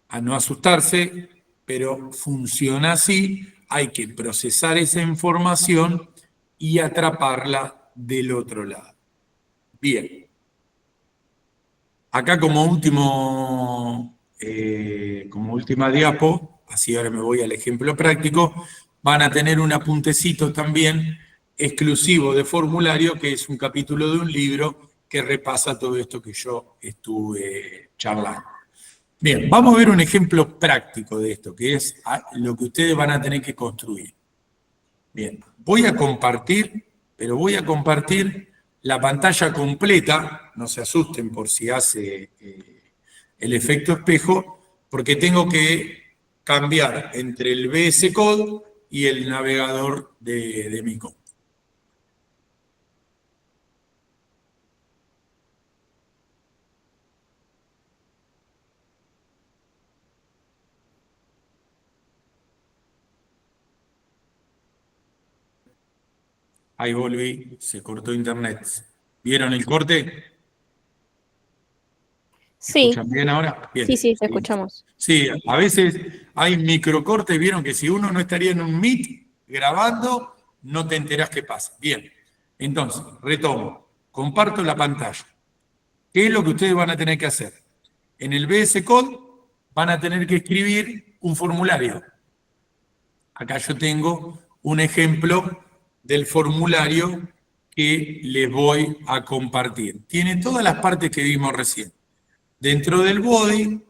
A no asustarse, pero funciona así. Hay que procesar esa información y atraparla del otro lado. Bien. Acá como última diapo, así ahora me voy al ejemplo práctico, van a tener un apuntecito también exclusivo de formulario, que es un capítulo de un libro que repasa todo esto que yo estuve charlando. Bien, vamos a ver un ejemplo práctico de esto, que es lo que ustedes van a tener que construir. Bien, voy a compartir, pero voy a compartir la pantalla completa, no se asusten por si hace el efecto espejo, porque tengo que cambiar entre el VS Code y el navegador de mi compu. Ahí volví, se cortó internet. ¿Vieron el corte? Sí. ¿Escuchan bien ahora? Bien. Sí, te escuchamos. Sí, a veces hay microcortes, vieron que si uno no estaría en un Meet grabando, no te enterás qué pasa. Bien, entonces, retomo, comparto la pantalla. ¿Qué es lo que ustedes van a tener que hacer? En el VS Code van a tener que escribir un formulario. Acá yo tengo un ejemplo del formulario que les voy a compartir. Tiene todas las partes que vimos recién. Dentro del body,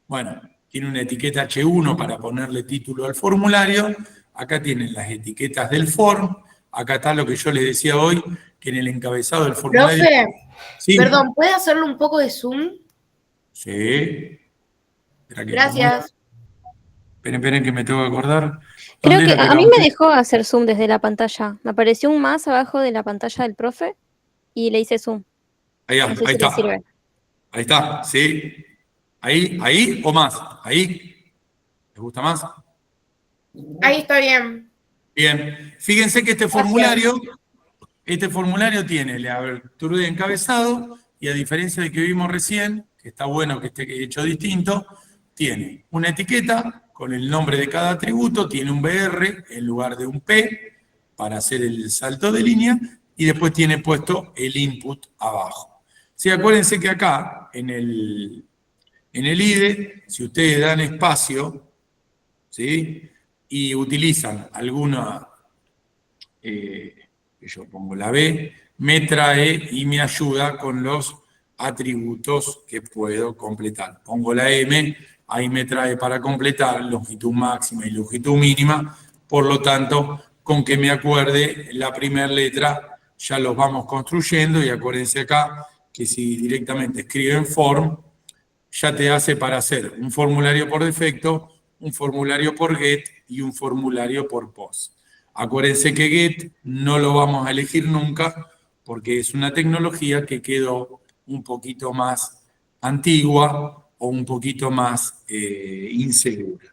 bueno, tiene una etiqueta H1 para ponerle título al formulario, acá tienen las etiquetas del form, acá está lo que yo les decía hoy, que en el encabezado del formulario... Profe, Sí. perdón, ¿puede hacerle un poco de zoom? Sí. Espera que Gracias. Esperen que me tengo que acordar. Creo ¿Dónde que era a mí lo- me dejó hacer zoom desde la pantalla. Me apareció un más abajo de la pantalla del profe y le hice zoom. Ahí, No sé ahí si le está. sirve. Ahí está, sí. Ahí o más. Ahí. ¿Les gusta más? Ahí está bien. Bien. Fíjense que este formulario tiene la abertura de encabezado y a diferencia de que vimos recién, que está bueno que esté hecho distinto, tiene una etiqueta con el nombre de cada atributo, tiene un BR en lugar de un P para hacer el salto de línea y después tiene puesto el input abajo. Sí, acuérdense que acá, en el IDE, si ustedes dan espacio, ¿sí? Y utilizan alguna, yo pongo la B, me trae y me ayuda con los atributos que puedo completar. Pongo la M, ahí me trae para completar longitud máxima y longitud mínima, por lo tanto, con que me acuerde la primera letra, ya los vamos construyendo y acuérdense acá que si directamente escriben form, ya te hace para hacer un formulario por defecto, un formulario por get y un formulario por post. Acuérdense que get no lo vamos a elegir nunca porque es una tecnología que quedó un poquito más antigua o un poquito más insegura.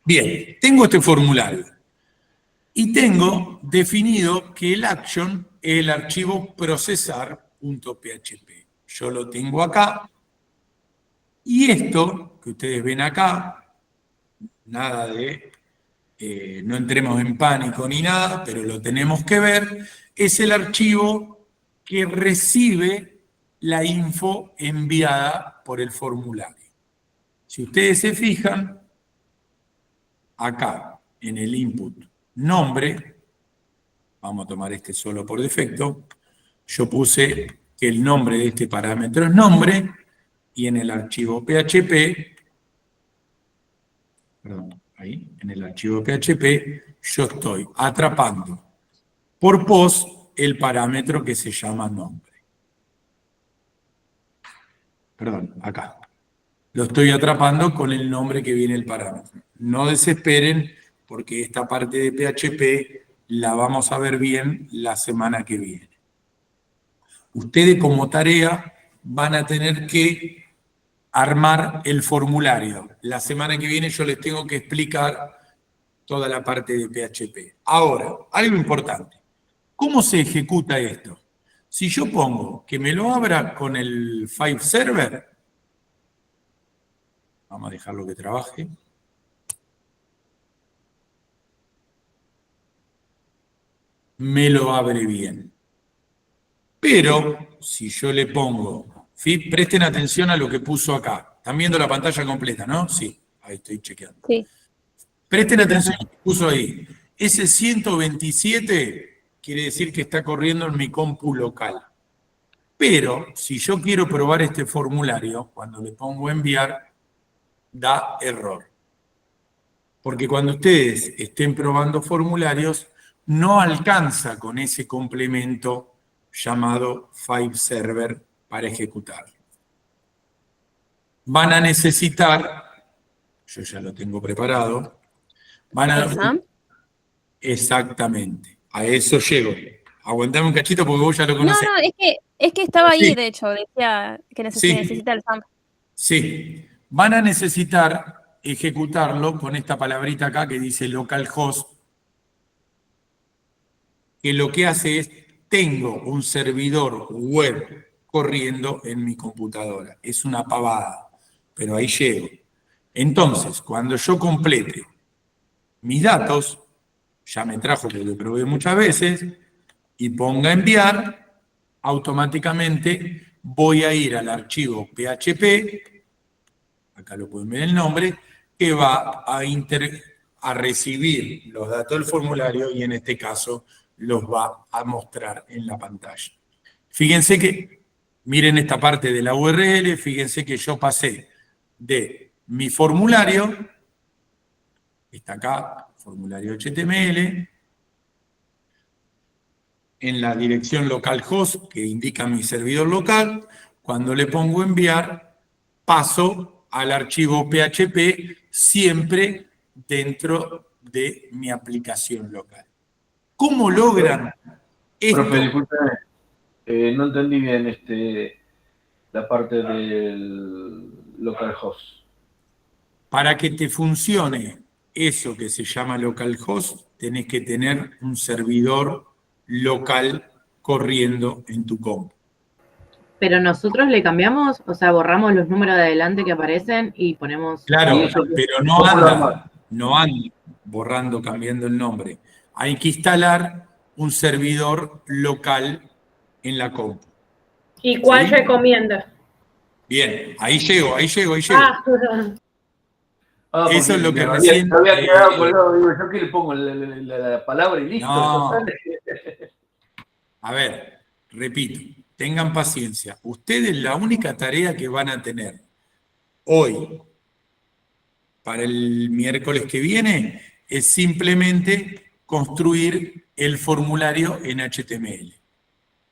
Bien, tengo este formulario y tengo definido que el action es el archivo procesar.php. Yo lo tengo acá. Y esto que ustedes ven acá, nada de, no entremos en pánico ni nada, pero lo tenemos que ver, es el archivo que recibe la info enviada por el formulario. Si ustedes se fijan, acá en el input nombre, vamos a tomar este solo por defecto, yo puse que el nombre de este parámetro es nombre, y en el archivo PHP, perdón, ahí, en el archivo PHP, yo estoy atrapando por post el parámetro que se llama nombre. Perdón, acá. Lo estoy atrapando con el nombre que viene el parámetro. No desesperen, porque esta parte de PHP la vamos a ver bien la semana que viene. Ustedes como tarea van a tener que armar el formulario. La semana que viene yo les tengo que explicar toda la parte de PHP. Ahora, algo importante. ¿Cómo se ejecuta esto? Si yo pongo que me lo abra con el File Server, vamos a dejarlo que trabaje. Me lo abre bien. Pero, si yo le pongo, presten atención a lo que puso acá. ¿Están viendo la pantalla completa, no? Sí, ahí estoy chequeando. Sí. Presten atención a lo que puso ahí. Ese 127 quiere decir que está corriendo en mi compu local. Pero, si yo quiero probar este formulario, cuando le pongo enviar, da error. Porque cuando ustedes estén probando formularios, no alcanza con ese complemento llamado File Server para ejecutar. Van a necesitar, yo ya lo tengo preparado, ¿El SAMP? Exactamente, a eso llego. Aguantame un cachito porque vos ya lo No, conocés. no, es que estaba ahí, Sí. de hecho, decía que Sí. necesita el SAMP. Sí, van a necesitar ejecutarlo con esta palabrita acá que dice localhost, que lo que hace es, tengo un servidor web corriendo en mi computadora. Es una pavada, pero ahí llego. Entonces, cuando yo complete mis datos, ya me trajo que lo probé muchas veces, y ponga enviar, automáticamente voy a ir al archivo PHP, acá lo pueden ver el nombre, que va a recibir los datos del formulario y en este caso los va a mostrar en la pantalla. Fíjense que, miren esta parte de la URL, fíjense que yo pasé de mi formulario, está acá, formulario HTML, en la dirección localhost que indica mi servidor local. Cuando le pongo enviar, paso al archivo PHP siempre dentro de mi aplicación local. ¿Cómo logran esto? Profe, discúlpeme, no entendí bien la parte del localhost. Para que te funcione eso que se llama localhost, tenés que tener un servidor local corriendo en tu compu. Pero nosotros le cambiamos, o sea, borramos los números de adelante que aparecen y ponemos... Claro, ¿Y eso pero cómo lo armás? no anda borrando, cambiando el nombre. Hay que instalar un servidor local en la compu. ¿Y cuál ¿Sí? recomienda? Bien, ahí llego. Ah, Eso es lo que me recién... había quedado colgado, digo, ¿yo qué le pongo? La palabra y listo. No. A ver, repito, tengan paciencia. Ustedes la única tarea que van a tener hoy para el miércoles que viene es simplemente construir el formulario en HTML.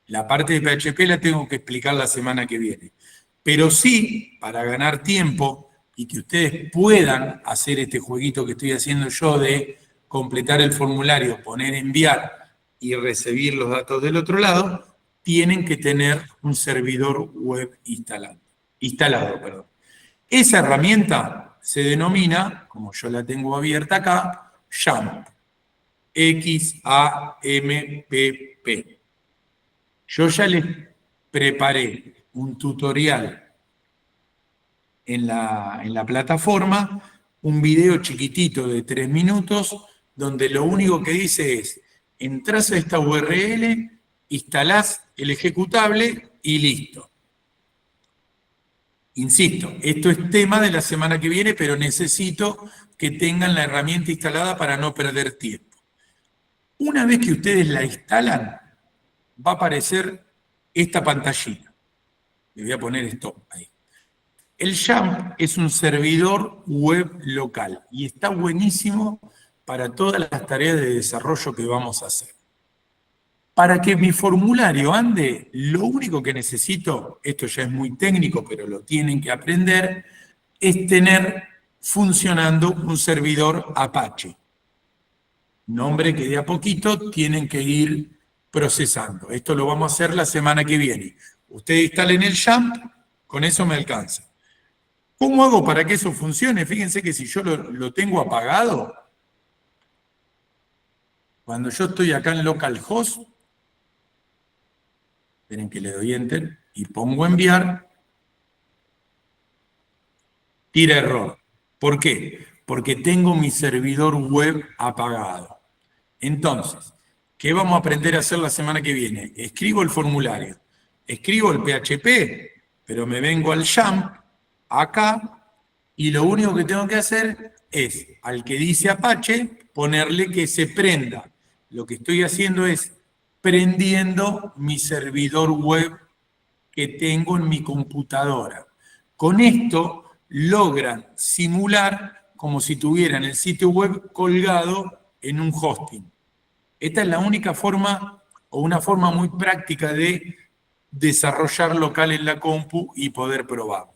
La parte de PHP la tengo que explicar la semana que viene. Pero sí, para ganar tiempo y que ustedes puedan hacer este jueguito que estoy haciendo yo de completar el formulario, poner enviar y recibir los datos del otro lado, tienen que tener un servidor web instalado. Esa herramienta se denomina, como yo la tengo abierta acá, XAMPP. XAMPP. Yo ya les preparé un tutorial en la plataforma, un video chiquitito de 3 minutos, donde lo único que dice es, entras a esta URL, instalás el ejecutable y listo. Insisto, esto es tema de la semana que viene, pero necesito que tengan la herramienta instalada para no perder tiempo. Una vez que ustedes la instalan, va a aparecer esta pantallita. Le voy a poner stop ahí. El XAMPP es un servidor web local y está buenísimo para todas las tareas de desarrollo que vamos a hacer. Para que mi formulario ande, lo único que necesito, esto ya es muy técnico, pero lo tienen que aprender, es tener funcionando un servidor Apache. Nombre que de a poquito tienen que ir procesando. Esto lo vamos a hacer la semana que viene. Ustedes instalen el XAMPP, con eso me alcanza. ¿Cómo hago para que eso funcione? Fíjense que si yo lo tengo apagado, cuando yo estoy acá en localhost, esperen que le doy enter y pongo enviar, tira error. ¿Por qué? Porque tengo mi servidor web apagado. Entonces, ¿qué vamos a aprender a hacer la semana que viene? Escribo el formulario, escribo el PHP, pero me vengo al XAMPP, acá, y lo único que tengo que hacer es, al que dice Apache, ponerle que se prenda. Lo que estoy haciendo es prendiendo mi servidor web que tengo en mi computadora. Con esto logran simular como si tuvieran el sitio web colgado en un hosting. Esta es la única forma, o una forma muy práctica de desarrollar local en la compu y poder probarlo.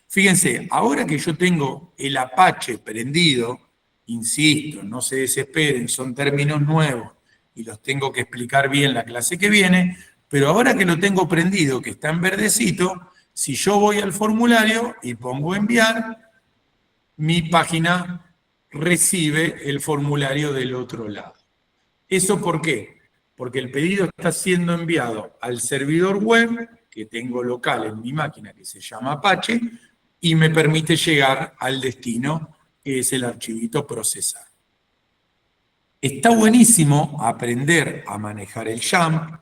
Fíjense, ahora que yo tengo el Apache prendido, insisto, no se desesperen, son términos nuevos y los tengo que explicar bien la clase que viene, pero ahora que lo tengo prendido, que está en verdecito, si yo voy al formulario y pongo enviar, mi página recibe el formulario del otro lado. ¿Eso por qué? Porque el pedido está siendo enviado al servidor web que tengo local en mi máquina, que se llama Apache, y me permite llegar al destino, que es el archivito procesar. Está buenísimo aprender a manejar el XAMPP.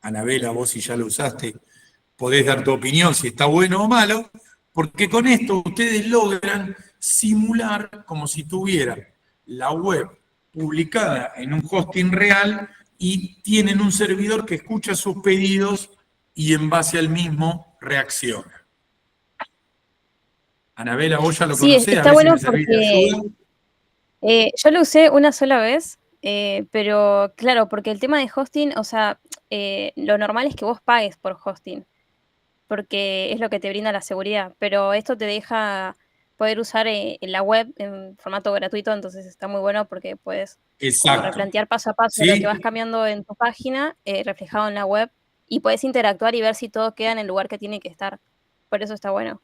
Anabela, vos si ya lo usaste, podés dar tu opinión si está bueno o malo, porque con esto ustedes logran simular como si tuvieran la web publicada en un hosting real y tienen un servidor que escucha sus pedidos y en base al mismo reacciona. Anabela, vos ya lo Sí, conocés, a está ver si bueno me servís de porque ayuda. yo lo usé una sola vez, pero claro, porque el tema de hosting, o sea, lo normal es que vos pagues por hosting, porque es lo que te brinda la seguridad, pero esto te deja poder usar la web en formato gratuito, entonces está muy bueno porque puedes como Exacto. replantear paso a paso lo que vas ¿Sí? cambiando en tu página, reflejado en la web, y puedes interactuar y ver si todo queda en el lugar que tiene que estar. Por eso está bueno.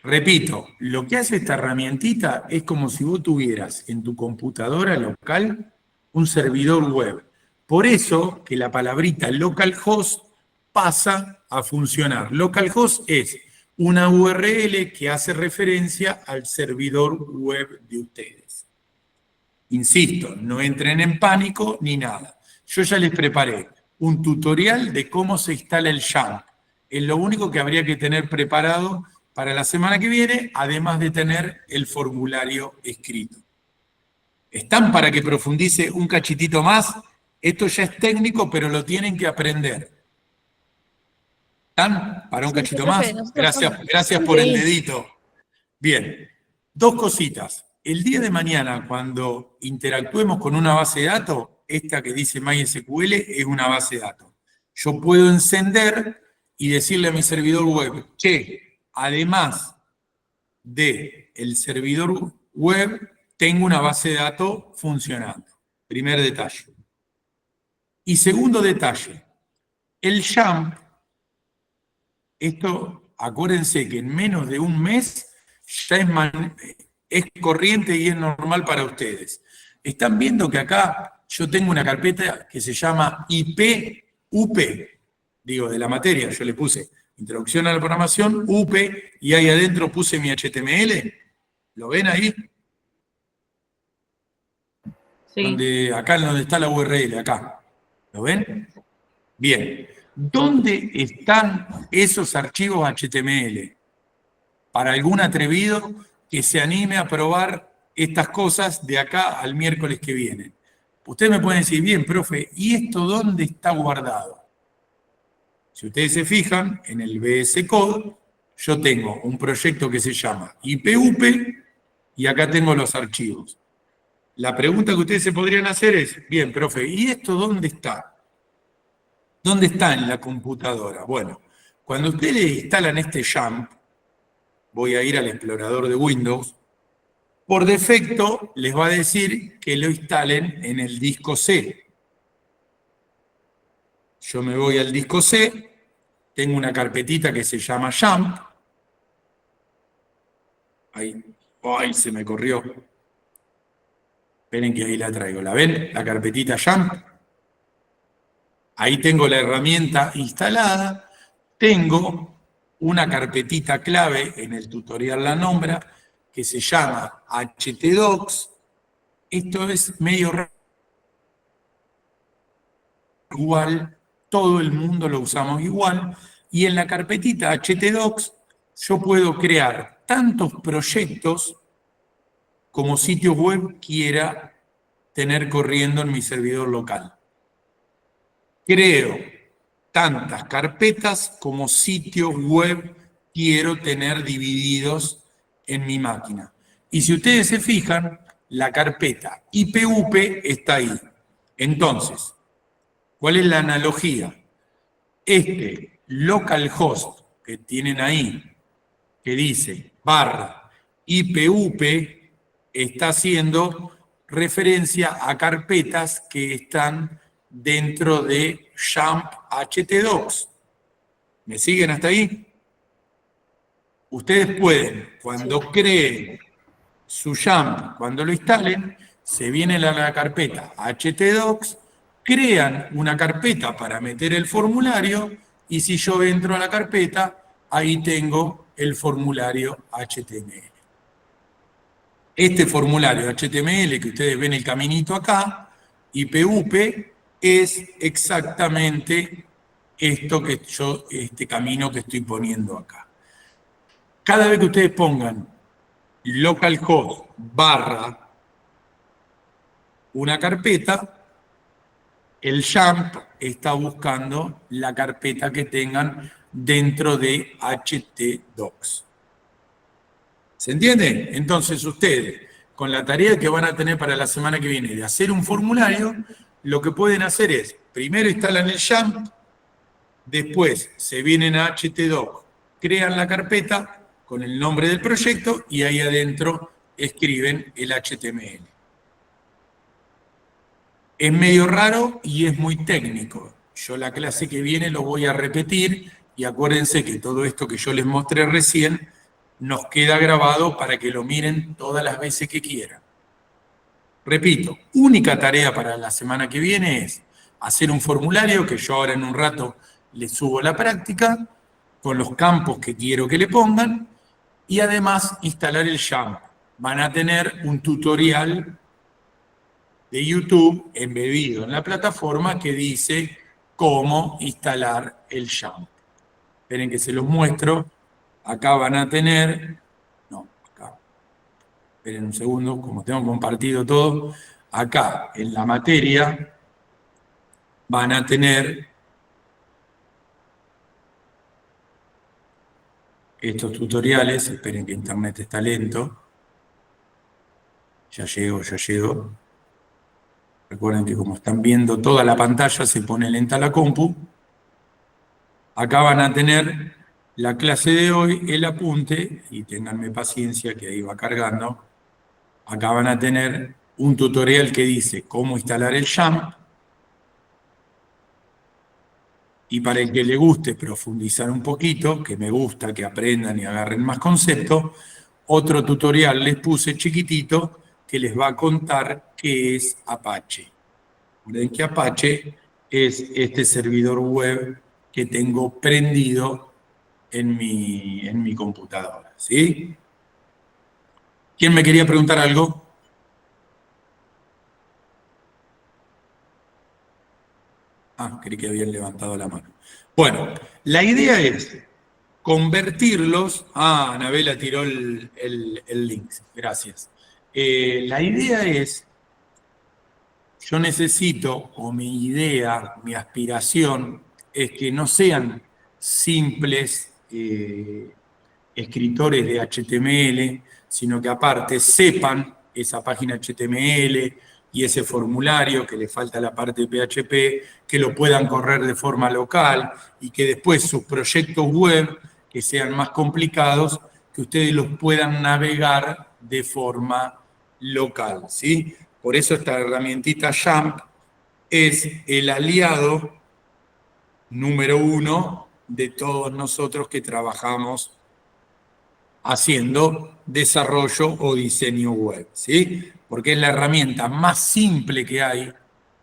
Repito, lo que hace esta herramientita es como si vos tuvieras en tu computadora local un servidor web. Por eso que la palabrita localhost pasa a funcionar. Localhost es una URL que hace referencia al servidor web de ustedes. Insisto, no entren en pánico ni nada. Yo ya les preparé un tutorial de cómo se instala el YAMP. Es lo único que habría que tener preparado para la semana que viene, además de tener el formulario escrito. ¿Están para que profundice un cachitito más? Esto ya es técnico, pero lo tienen que aprender. ¿Están para un Sí, cachito profe, más? nosotros estamos. Gracias por el dedito. Bien, dos cositas. El día de mañana, cuando interactuemos con una base de datos, esta que dice MySQL es una base de datos. Yo puedo encender y decirle a mi servidor web, che, además del servidor web, tengo una base de datos funcionando. Primer detalle. Y segundo detalle, el YAMP, esto, acuérdense que en menos de un mes ya es corriente y es normal para ustedes. Están viendo que acá yo tengo una carpeta que se llama IPUP, digo, de la materia, yo le puse Introducción a la Programación, UP, y ahí adentro puse mi HTML. ¿Lo ven ahí? Sí. Acá donde está la URL, acá. ¿Lo ven? Bien. ¿Dónde están esos archivos HTML? Para algún atrevido que se anime a probar estas cosas de acá al miércoles que viene. Ustedes me pueden decir, bien, profe, ¿y esto dónde está guardado? Si ustedes se fijan, en el VS Code, yo tengo un proyecto que se llama IPUP y acá tengo los archivos. La pregunta que ustedes se podrían hacer es, bien, profe, ¿y esto dónde está? ¿Dónde está en la computadora? Bueno, cuando ustedes instalan este YAMP, voy a ir al explorador de Windows, por defecto les va a decir que lo instalen en el disco C. Yo me voy al disco C, tengo una carpetita que se llama YAMP. Ahí, ¡ay! Se me corrió. Esperen que ahí la traigo. ¿La ven? La carpetita YAMP. Ahí tengo la herramienta instalada. Tengo una carpetita clave, en el tutorial la nombra, que se llama htdocs. Esto es medio igual, todo el mundo lo usamos igual, y en la carpetita htdocs yo puedo crear tantos proyectos como sitios web quiera tener corriendo en mi servidor local. Creo tantas carpetas como sitios web quiero tener divididos en mi máquina. Y si ustedes se fijan, la carpeta IPUP está ahí. Entonces, ¿cuál es la analogía? Este localhost que tienen ahí, que dice /IPUP, está haciendo referencia a carpetas que están dentro de YAMP htdocs. ¿Me siguen hasta ahí? Ustedes pueden, cuando creen su YAMP, cuando lo instalen, se vienen a la carpeta htdocs, crean una carpeta para meter el formulario, y si yo entro a la carpeta, ahí tengo el formulario HTML. Este formulario HTML que ustedes ven el caminito acá, IPUP, es exactamente esto que yo, este camino que estoy poniendo acá. Cada vez que ustedes pongan localhost / una carpeta, el YAMP está buscando la carpeta que tengan dentro de htdocs. ¿Se entiende? Entonces ustedes, con la tarea que van a tener para la semana que viene de hacer un formulario, lo que pueden hacer es, primero instalan el YAMP, después se vienen a HTDoc, crean la carpeta con el nombre del proyecto y ahí adentro escriben el HTML. Es medio raro y es muy técnico. Yo la clase que viene lo voy a repetir y acuérdense que todo esto que yo les mostré recién nos queda grabado para que lo miren todas las veces que quieran. Repito, única tarea para la semana que viene es hacer un formulario que yo ahora en un rato les subo la práctica con los campos que quiero que le pongan y además instalar el YAMP. Van a tener un tutorial de YouTube embebido en la plataforma que dice cómo instalar el YAMP. Esperen que se los muestro. Acá van a tener, no, acá, esperen un segundo, como tengo compartido todo, acá en la materia van a tener estos tutoriales. Esperen que internet está lento. Ya llego. Recuerden que como están viendo toda la pantalla, se pone lenta la compu. Acá van a tener la clase de hoy, el apunte, y ténganme paciencia que ahí va cargando. Acá van a tener un tutorial que dice cómo instalar el YAMP. Y para el que le guste profundizar un poquito, que me gusta que aprendan y agarren más conceptos, otro tutorial les puse chiquitito que les va a contar qué es Apache. Recuerden que Apache es este servidor web que tengo prendido en mi computadora, ¿sí? ¿Quién me quería preguntar algo? Ah, creí que habían levantado la mano. Bueno, la idea es convertirlos. Ah, Anabela tiró el link, gracias. La idea es, yo necesito, o mi idea, mi aspiración, es que no sean simples escritores de HTML, sino que aparte sepan esa página HTML y ese formulario que le falta la parte de PHP, que lo puedan correr de forma local y que después sus proyectos web, que sean más complicados, que ustedes los puedan navegar de forma local, ¿sí? Por eso esta herramientita YAMP es el aliado número 1 de todos nosotros que trabajamos haciendo desarrollo o diseño web, ¿sí? Porque es la herramienta más simple que hay,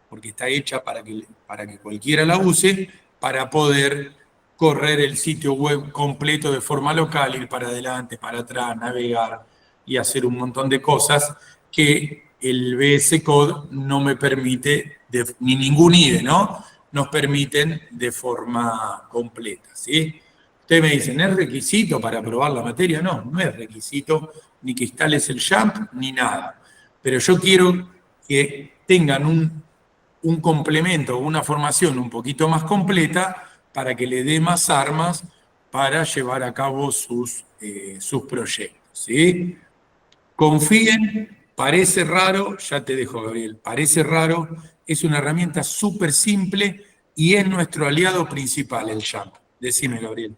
porque está hecha para que cualquiera la use, para poder correr el sitio web completo de forma local, ir para adelante, para atrás, navegar y hacer un montón de cosas que el VS Code no me permite, ni ningún IDE, ¿no? Nos permiten de forma completa, ¿sí? Ustedes me dicen, ¿es requisito para aprobar la materia? No, no es requisito ni que instales el YAMP ni nada. Pero yo quiero que tengan un complemento, una formación un poquito más completa para que le dé más armas para llevar a cabo sus proyectos, ¿sí? Confíen, parece raro, ya te dejo, Gabriel, parece raro, es una herramienta súper simple y es nuestro aliado principal, el YAMP. Decime, Gabriel.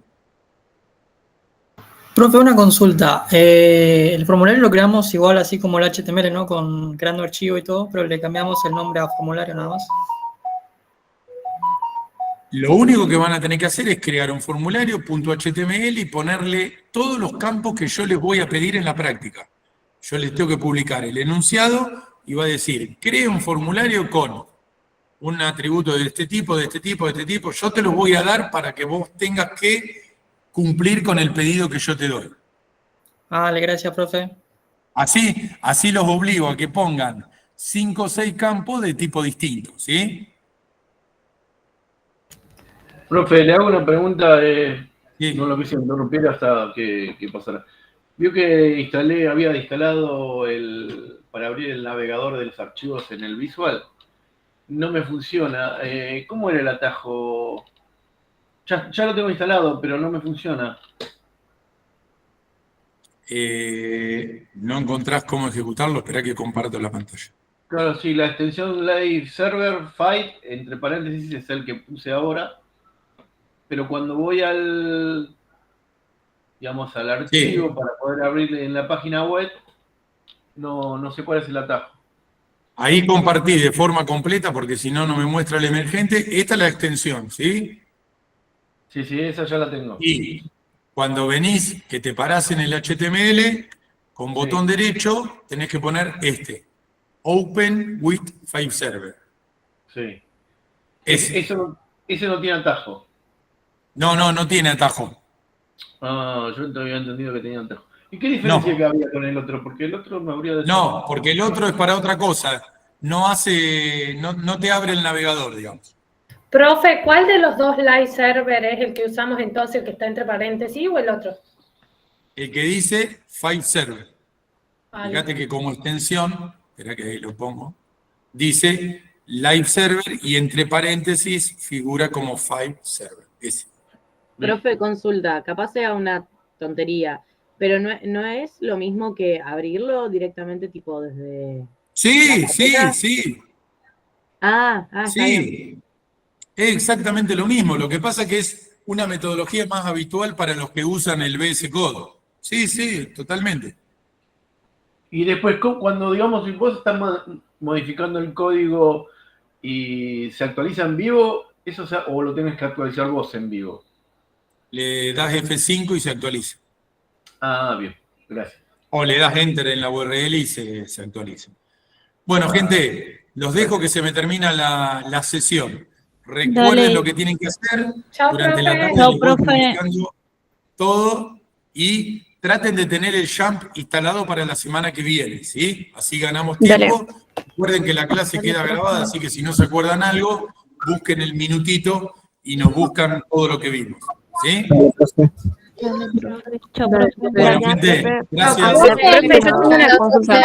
Profe, una consulta. El formulario lo creamos igual así como el HTML, ¿no? Con creando archivo y todo, pero le cambiamos el nombre a formulario nada más. Lo único que van a tener que hacer es crear un formulario .html y ponerle todos los campos que yo les voy a pedir en la práctica. Yo les tengo que publicar el enunciado y va a decir, cree un formulario con un atributo de este tipo, de este tipo, de este tipo. Yo te lo voy a dar para que vos tengas que cumplir con el pedido que yo te doy. Vale, gracias, profe. Así los obligo a que pongan 5 o 6 campos de tipo distinto, ¿sí? Profe, le hago una pregunta, Sí. no lo quise interrumpir hasta que pasara. Vio que había instalado para abrir el navegador de los archivos en el Visual. No me funciona. ¿Cómo era el atajo? Ya lo tengo instalado, pero no me funciona. no encontrás cómo ejecutarlo, esperá que comparto la pantalla. Claro, sí, la extensión live server fight, entre paréntesis, es el que puse ahora. Pero cuando voy al archivo para poder abrir en la página web, no sé cuál es el atajo. Ahí compartí de forma completa, porque si no, no me muestra el emergente. Esta es la extensión, ¿sí? Sí, esa ya la tengo. Y cuando venís, que te parás en el HTML, con botón derecho, tenés que poner Open with File Server. Sí. Ese no tiene atajo. No tiene atajo. Ah, yo no había entendido que tenía atajo. ¿Y qué diferencia que había con el otro? Porque el otro me habría de... No, porque el otro es para otra cosa. No te abre el navegador, digamos. Profe, ¿cuál de los dos live server es el que usamos entonces, el que está entre paréntesis o el otro? El que dice File Server. Vale. Fíjate que como extensión, espera que ahí lo pongo, dice Live Server y entre paréntesis figura como File Server. Ese. Profe, consulta, capaz sea una tontería, pero no es lo mismo que abrirlo directamente tipo desde... Sí. Sí. Sí, es exactamente lo mismo. Lo que pasa es que es una metodología más habitual para los que usan el VS Code. Sí, totalmente. Y después, cuando, digamos, si vos estás modificando el código y se actualiza en vivo, ¿eso o lo tenés que actualizar vos en vivo? Le das F5 y se actualiza. Ah, bien, gracias. O le das Enter en la URL y se actualiza. Bueno, gente, los dejo que se me termina la sesión. Recuerden lo que tienen que hacer durante la tarde. Chao, profe. Todo y traten de tener el Jump instalado para la semana que viene, ¿sí? Así ganamos tiempo. Recuerden que la clase queda grabada, así que si no se acuerdan algo, busquen el minutito y nos buscan todo lo que vimos, ¿sí? Chao, profe. Bueno, gente, gracias. Profe, yo tengo una consulta.